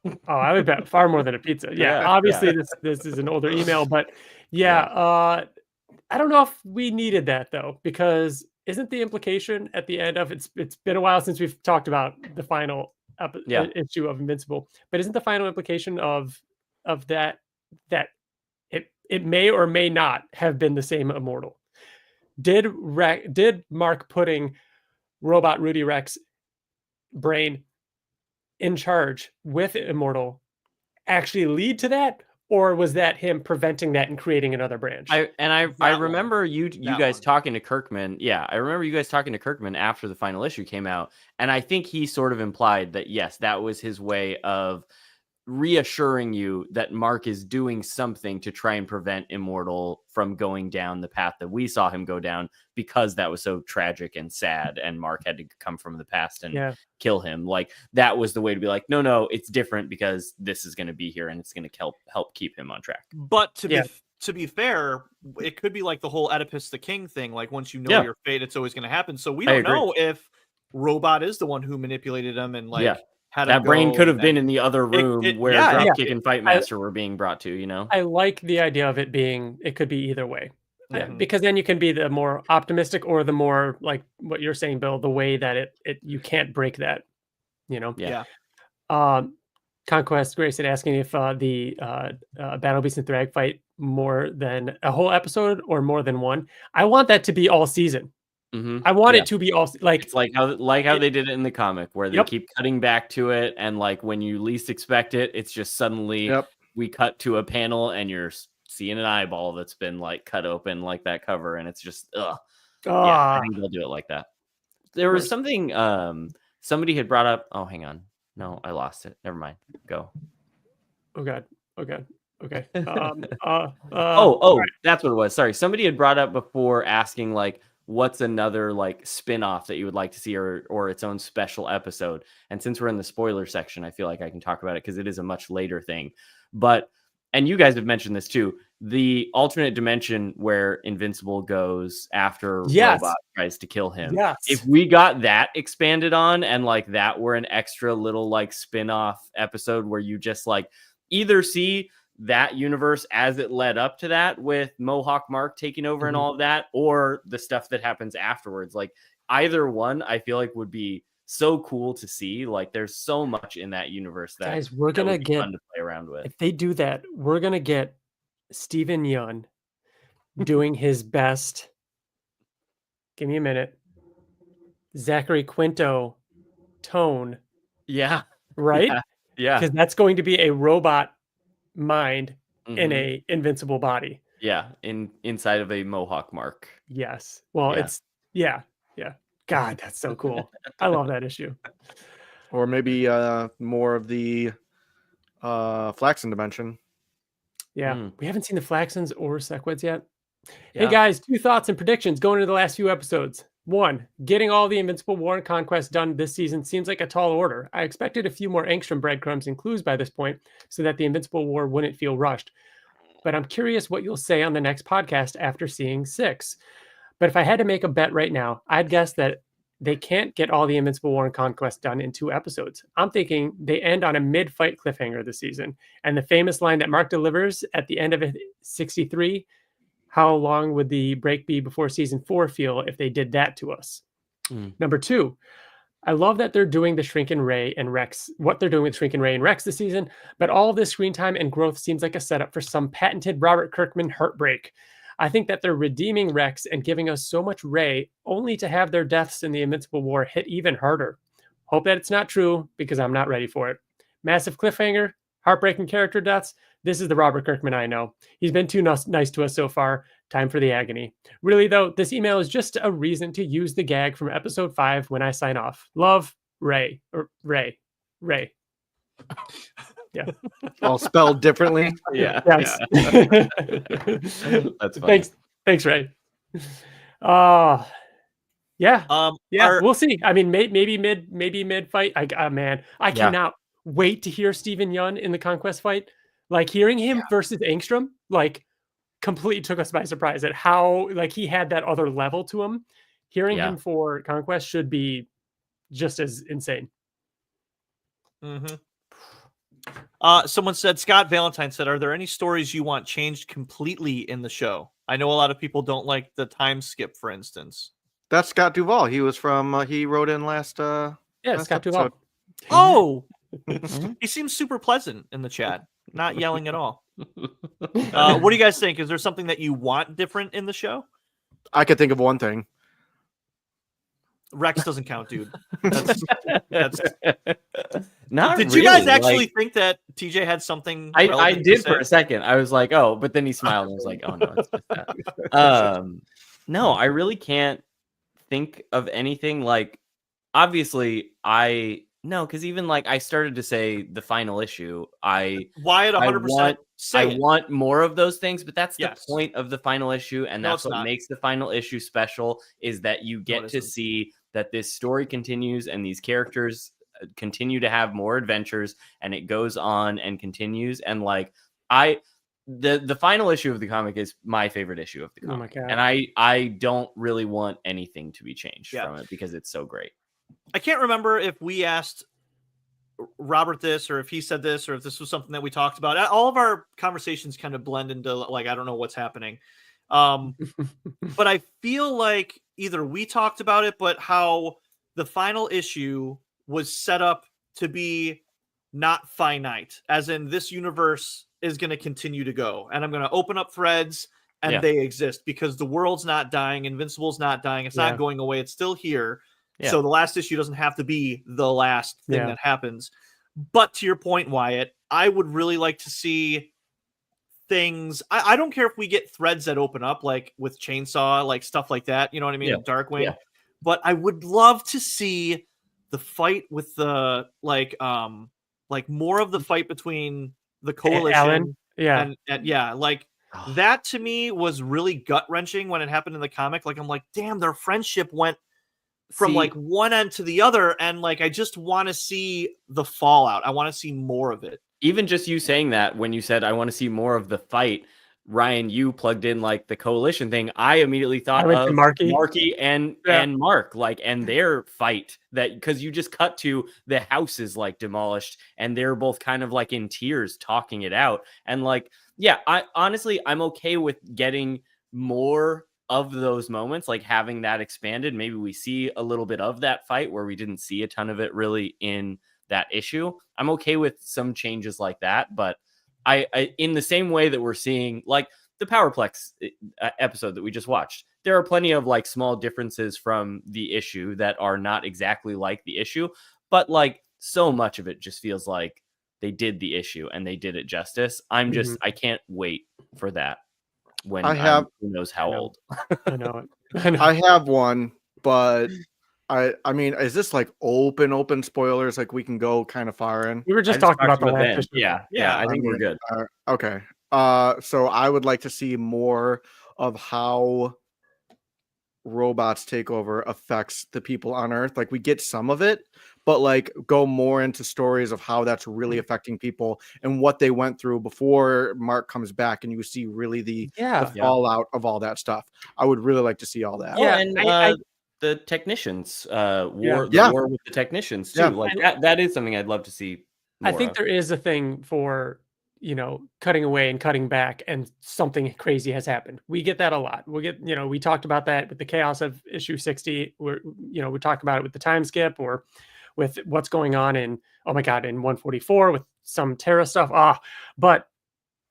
Oh, I would bet far more than a pizza. Yeah, Yeah, obviously this is an older email, but I don't know if we needed that though, because isn't the implication at the end of it's been a while since we've talked about the final issue of Invincible, but isn't the final implication of that it may or may not have been the same Immortal? Did Mark putting Robot Rudy Rex brain in charge with Immortal actually lead to that, or was that him preventing that and creating another branch? I That remember you That guys one. talking to Kirkman. Yeah, I remember you guys talking to Kirkman after the final issue came out, and I think he sort of implied that yes, that was his way of reassuring you that Mark is doing something to try and prevent Immortal from going down the path that we saw him go down, because that was so tragic and sad, and Mark had to come from the past and kill him. Like, that was the way to be like, no, it's different because this is going to be here and it's going to help keep him on track. But to be fair, it could be like the whole Oedipus the King thing. Like, once you know your fate, it's always going to happen. So we don't know if Robot is the one who manipulated him and had that brain could have been in the other room where Dropkick and Fight Master were being brought to, you know? I like the idea of it being, it could be either way. Because then you can be the more optimistic or the more like what you're saying, Bill, the way that it you can't break that, you know? Yeah. Conquest Grayson asking if the Battle Beast and Thrag fight more than a whole episode or more than one. I want that to be all season. I want it to be all like it's like how they did it in the comic, where they keep cutting back to it, and like when you least expect it, it's just suddenly we cut to a panel and you're seeing an eyeball that's been like cut open like that cover, and it's just I think they'll do it like that. There was something somebody had brought up. Oh, hang on. No, I lost it. Never mind. Go. Oh god. Okay. That's what it was. Sorry. Somebody had brought up before asking like, what's another like spin-off that you would like to see, or its own special episode. And since we're in the spoiler section, I feel like I can talk about it because it is a much later thing. But, and you guys have mentioned this too, the alternate dimension where Invincible goes after Robot tries to kill him. If we got that expanded on, and like that were an extra little like spin-off episode where you just like either see that universe as it led up to that with Mohawk Mark taking over and all of that, or the stuff that happens afterwards. Like either one, I feel like would be so cool to see. Like there's so much in that universe that guys, we're gonna get fun to play around with. If they do that, we're gonna get Steven Yeun doing his best. Give me a minute. Zachary Quinto tone. Yeah. Right? Yeah. Because that's going to be a robot mind in a invincible body. Yeah, inside of a Mohawk Mark. Yes. Well, it's God, that's so cool. I love that issue. Or maybe more of the Flaxen dimension. Yeah. We haven't seen the Flaxens or Sequids yet. Hey guys, 2 thoughts and predictions going into the last few episodes. 1, getting all the Invincible War and Conquest done this season seems like a tall order. I expected a few more Angstrom breadcrumbs and clues by this point so that the Invincible War wouldn't feel rushed. But I'm curious what you'll say on the next podcast after seeing 6. But if I had to make a bet right now, I'd guess that they can't get all the Invincible War and Conquest done in 2 episodes. I'm thinking they end on a mid-fight cliffhanger this season. And the famous line that Mark delivers at the end of 63, how long would the break be before season 4 feel if they did that to us? Number 2, I love that they're doing the Shrinkin' Ray and Rex, what they're doing with Shrinkin' Ray and Rex this season, but all of this screen time and growth seems like a setup for some patented Robert Kirkman heartbreak. I think that they're redeeming Rex and giving us so much Ray only to have their deaths in the Invincible War hit even harder. Hope that it's not true because I'm not ready for it. Massive cliffhanger, heartbreaking character deaths. This is the Robert Kirkman I know. He's been too nice to us so far. Time for the agony. Really, though, this email is just a reason to use the gag from episode 5 when I sign off. Love, Ray. Or Ray. Yeah. All spelled differently. Yeah. Yes. That's funny. Thanks, Ray. We'll see. I mean, maybe mid fight. I cannot wait to hear Steven Yeun in the Conquest fight. Like hearing him versus Angstrom, like completely took us by surprise at how like he had that other level to him. Hearing him for Conquest should be just as insane. Someone said, Scott Valentine said, are there any stories you want changed completely in the show? I know a lot of people don't like the time skip, for instance. That's Scott Duvall. He was from he wrote in last Scott episode. Duvall. Oh, he seems super pleasant in the chat, not yelling at all. What do you guys think? Is there something that you want different in the show? I could think of one thing. Rex doesn't count, dude. Not Did really. you guys actually like, think that TJ had something? I relevant did to for say? a second. I was like, oh, but then he smiled and I was like, oh no, it's just that. No, I really can't think of anything. Like, obviously, because even like I started to say the final issue, Wyatt, I 100% want say it. want more of those things, but that's the Yes. point of the final issue, and No, that's it's what not. makes the final issue special, is that you get it to isn't. see that this story continues and these characters continue to have more adventures, and it goes on and continues. And like the final issue of the comic is my favorite issue of the Oh my comic, God. and I don't really want anything to be changed Yeah. from it because it's so great. I can't remember if we asked Robert this or if he said this or if this was something that we talked about. All of our conversations kind of blend into like I don't know what's happening. But I feel like either we talked about it, but how the final issue was set up to be not finite, as in this universe is going to continue to go, and I'm going to open up threads and Yeah. they exist because the world's not dying, Invincible's not dying, it's Yeah. not going away, it's still here. Yeah. So the last issue doesn't have to be the last thing Yeah. that happens. But to your point, Wyatt, I would really like to see things. I don't care if we get threads that open up, like with Chainsaw, like stuff like that. You know what I mean? Yeah. Darkwing. Yeah. But I would love to see the fight with the like more of the fight between the coalition Alan? Yeah. and yeah, like that to me was really gut wrenching when it happened in the comic. Like I'm like, damn, their friendship went from like one end to the other, and like I just want to see the fallout. I want to see more of it. Even just you saying that, when you said I want to see more of the fight, Ryan, you plugged in like the coalition thing. I immediately thought of Marky and Mark, like, and their fight, that because you just cut to the house is like demolished and they're both kind of like in tears talking it out. And like, yeah, I'm okay with getting more of those moments, like having that expanded. Maybe we see a little bit of that fight where we didn't see a ton of it really in that issue. I'm okay with some changes like that, but I in the same way that we're seeing like the Powerplex episode that we just watched, there are plenty of like small differences from the issue that are not exactly like the issue, but like so much of it just feels like they did the issue and they did it justice. I can't wait for that. When who knows how old. I know it. I have one, but I mean, is this like open spoilers? Like we can go kind of far in. We were just talking about the last issue. Yeah, I think we're good. Okay. So I would like to see more of how robots takeover affects the people on Earth. Like we get some of it, but like go more into stories of how that's really affecting people and what they went through before Mark comes back, and you see really the fallout of all that stuff. I would really like to see all that. Yeah, and the technicians, war with the technicians too. Like that is something I'd love to see more I think there is a thing for, cutting away and cutting back and something crazy has happened. We get that a lot. We'll get, we talked about that with the chaos of issue 60, where, we talk about it with the time skip or with what's going on in 144 with some Terra stuff. But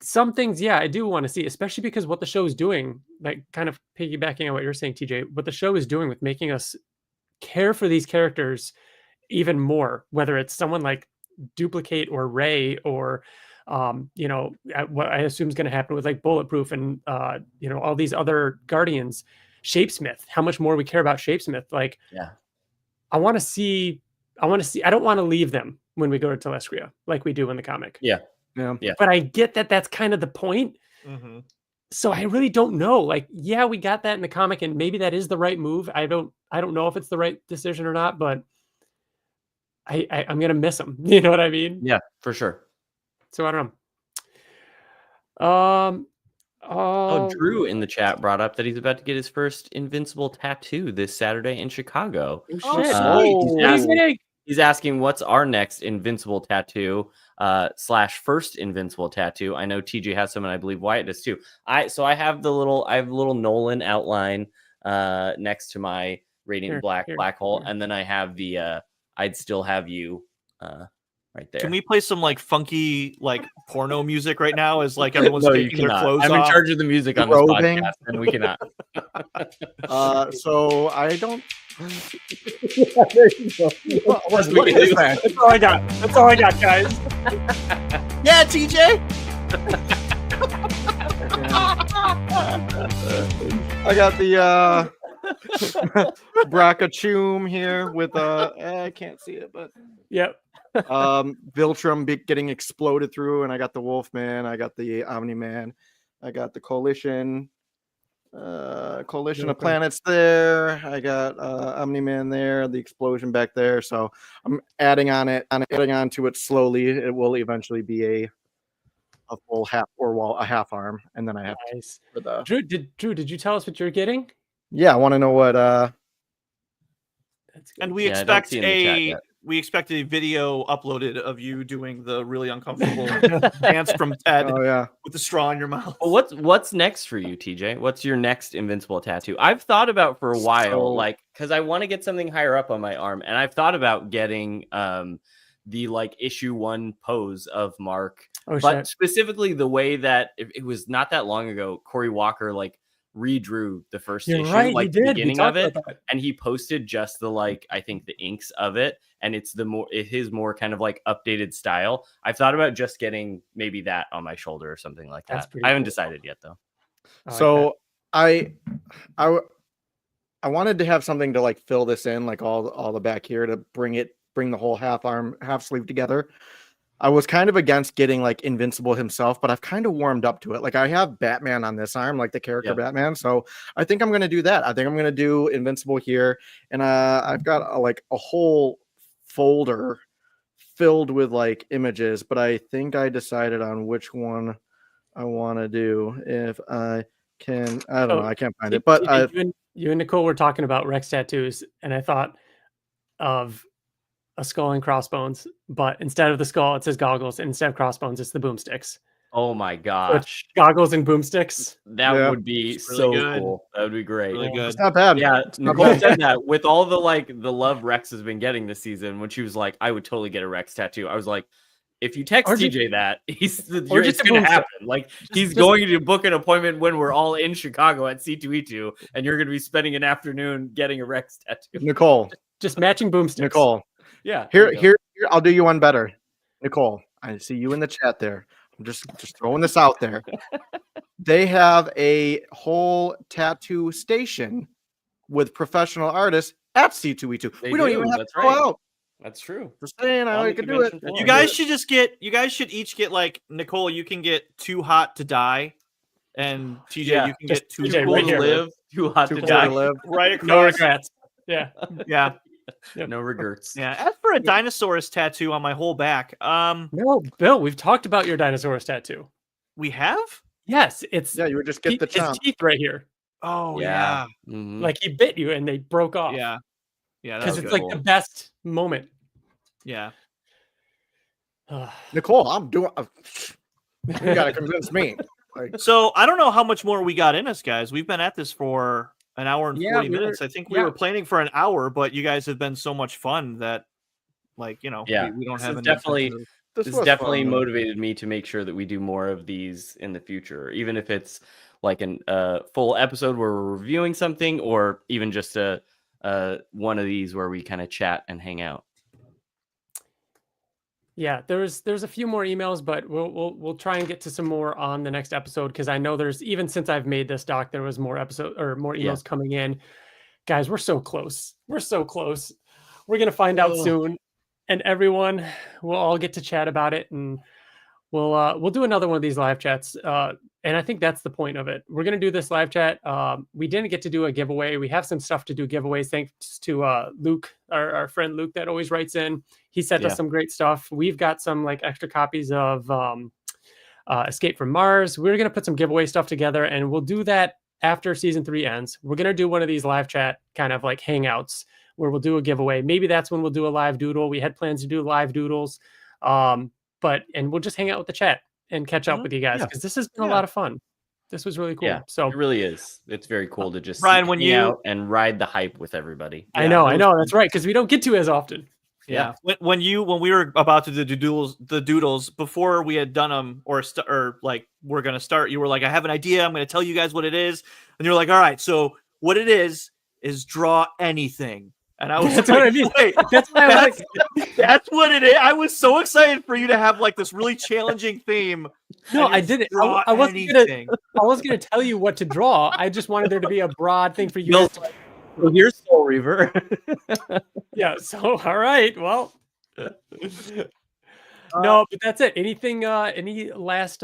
some things, I do want to see, especially because what the show is doing, like kind of piggybacking on what you're saying, TJ, what the show is doing with making us care for these characters even more, whether it's someone like Duplicate or Ray or what I assume is going to happen with like Bulletproof and all these other Guardians. Shapesmith, how much more we care about Shapesmith. Like, I want to see. I don't want to leave them when we go to Telestria like we do in the comic. Yeah. But I get that that's kind of the point. Mm-hmm. So I really don't know. Like, we got that in the comic, and maybe that is the right move. I don't know if it's the right decision or not, but I'm gonna miss them. You know what I mean? Yeah, for sure. So I don't know. Drew in the chat brought up that he's about to get his first Invincible tattoo this Saturday in Chicago. He's asking what's our next Invincible tattoo / first Invincible tattoo. I know TJ has some, and I believe Wyatt does too. I have the little Nolan outline next to my Radiant Black hole, and then I have the I'd Still Have You right there. Can we play some like funky like porno music right now as like everyone's taking their clothes off? I'm in charge of the music on this podcast, and we cannot. So I don't There you go. Let's look at this man. That's all I got. That's all I got, guys. Yeah, TJ. I got the Brachiochum here with I can't see it, but Yep. Viltrum getting exploded through, and I got the Wolfman, I got the Omni-Man, I got the Coalition of Planets there, I got Omni-Man there, the explosion back there. So I'm adding on to it slowly. It will eventually be a full half a half arm, and then I have Nice. for the Drew, did you tell us what you're getting? yeah. I want to know what That's good. And we Yeah, I don't expect see in the chat yet. a video uploaded of you doing the really uncomfortable dance from Ted oh yeah. with the straw in your mouth. Well, what's next for you, TJ? What's your next Invincible tattoo? I've thought about for a while, So- because I want to get something higher up on my arm, and I've thought about getting the issue 1 pose of Mark, Oh, but shit. specifically the way that it was not that long ago. Corey Walker redrew the first You're issue, right. the You did. We beginning of talked it, about that. and he posted just the I think the inks of it, and it's his more kind of updated style. I've thought about just getting maybe that on my shoulder or something like That's that. pretty I haven't cool. decided yet though. I like So I wanted to have something to fill this in, all the back here, to bring the whole half sleeve together. I was kind of against getting Invincible himself, but I've kind of warmed up to it. I have Batman on this arm, the character Yeah. Batman. So I think I'm going to do that. I think I'm going to do Invincible here. And I've got a whole folder filled with images, but I think I decided on which one I want to do. If I can, I don't know. I can't find it, but you and Nicole were talking about Rex tattoos, and I thought of a skull and crossbones, but instead of the skull, it says goggles, and instead of crossbones, it's the boomsticks. Oh my So gosh, it's goggles and boomsticks. that Yeah. would be It's really so good. cool. That would be great. Really good. it's not bad. Yeah, It's not Nicole bad. said that with all the the love Rex has been getting this season. When she was like, "I would totally get a Rex tattoo," I was like, "If you text Or just- TJ that, it's just a gonna boomstick. happen. He's going to book an appointment when we're all in Chicago at C2E2, and you're gonna be spending an afternoon getting a Rex tattoo." Nicole, Just matching boomsticks. Nicole, Yeah, here, I'll do you one better. Nicole, I see you in the chat there. I'm just throwing this out there. They have a whole tattoo station with professional artists at C2E2. They We don't do, even have that's to go right. out. That's true. Just saying, On I the could do it. convention floor. You guys should each get Nicole, you can get Too Hot to Die, and TJ, Yeah, you can just get Too TJ Cool right to here. Live. Too hot Too to cool die. to live. Right across. No regrets. Yeah. Yeah. Yep. No regrets. Yeah. As for a Dinosaurus tattoo on my whole back, No, Bill, we've talked about your Dinosaurus tattoo. we have? Yes, it's Yeah, you would just get the his chomp. teeth right here. Oh Yeah. yeah. Mhm. Like he bit you and they broke off. Yeah. Yeah. Because That's it's good. like the best moment. Yeah. Nicole, I'm doing. You gotta convince me. So I don't know how much more we got in us, guys. We've been at this for an hour and Yeah, 40 we're- minutes. I think we yeah. were planning for an hour, but you guys have been so much fun that, Yeah, we don't this have is any definitely- intentions of- This was definitely fun. motivated me to make sure that we do more of these in the future, even if it's an full episode where we're reviewing something, or even just a one of these where we kind of chat and hang out. Yeah, there's a few more emails, but we'll try and get to some more on the next episode, because I know there's, even since I've made this doc, there was more emails Yeah. coming in. Guys, we're so close. We're so close. We're gonna find out soon, and everyone will all get to chat about it, and we'll do another one of these live chats. And I think that's the point of it. We're gonna do this live chat. We didn't get to do a giveaway. We have some stuff to do giveaways, thanks to Luke, our friend Luke, that always writes in. He sent Yeah. us some great stuff. We've got some extra copies of Escape from Mars. We're gonna put some giveaway stuff together, and we'll do that after season 3 ends. We're gonna do one of these live chat kind of hangouts where we'll do a giveaway. Maybe that's when we'll do a live doodle. We had plans to do live doodles, and we'll just hang out with the chat and catch up with you guys, Yeah. because this has been a Yeah. lot of fun. This was really cool. Yeah, So it really is. It's very cool to just Brian, hang when you- out and ride the hype with everybody. I know, that's right, because we don't get to as often. Yeah. When we were about to do the doodles before we had done them, or we're gonna start, you were like, I have an idea. I'm gonna tell you guys what it is, and you're like, all right. So what it is is draw anything. And I was That's like, what I mean. wait, That's why I was that's what it is. I was so excited for you to have like this really challenging theme. no, and I just didn't. draw I wasn't anything. gonna tell you what to draw. I just wanted there to be a broad thing for you. Well, guys to- So here's Soul Reaver. yeah. So all right. Well. No, but that's it. Anything? Any last?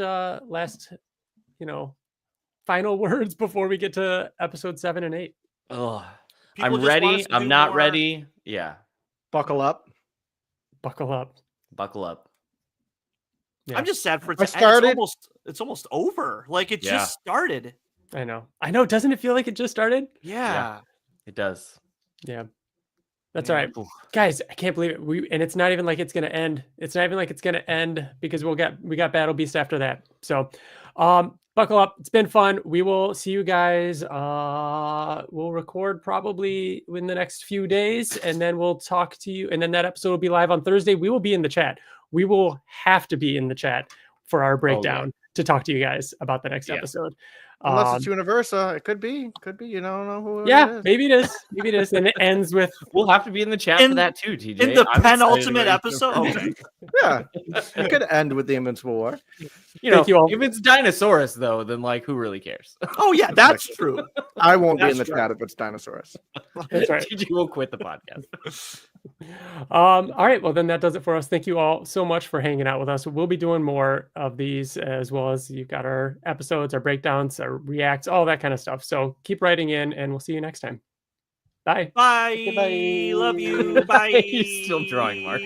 Final words before we get to episode 7 and 8. Oh, People I'm just want us ready. to I'm do not more. ready. Yeah, Buckle up. Buckle up. buckle up. Yeah. I'm just sad for it. I to end. started- It's almost over. Like it Yeah. just started. I know. Doesn't it feel like it just started? Yeah. It does. Yeah. That's Yeah. all right. Guys, I can't believe it. And it's not even like it's gonna end. It's not even like it's gonna end because we got Battle Beast after that. So buckle up. It's been fun. We will see you guys. We'll record probably in the next few days, and then we'll talk to you. And then that episode will be live on Thursday. We will be in the chat. We will have to be in the chat for our breakdown to talk to you guys about the next episode. Unless it's Universa, it could be. You don't know who. Yeah, it is. maybe it is. Maybe it is. And it ends with We'll have to be in the chat In- for that too, TJ. In the I'm excited penultimate about episode. Okay. Yeah, it could end with the Invincible War. Thank you all. If it's Dinosaurus though, then like who really cares? Oh yeah, that's true. I won't be in That's the true. chat if it's Dinosaurus. That's right. TJ will quit the podcast. All right. Well, then that does it for us. Thank you all so much for hanging out with us. We'll be doing more of these, as well as you've got our episodes, our breakdowns, our reacts, all that kind of stuff. So keep writing in, and we'll see you next time. Bye. Bye. Goodbye. Love you. Bye. He's still drawing, Mark.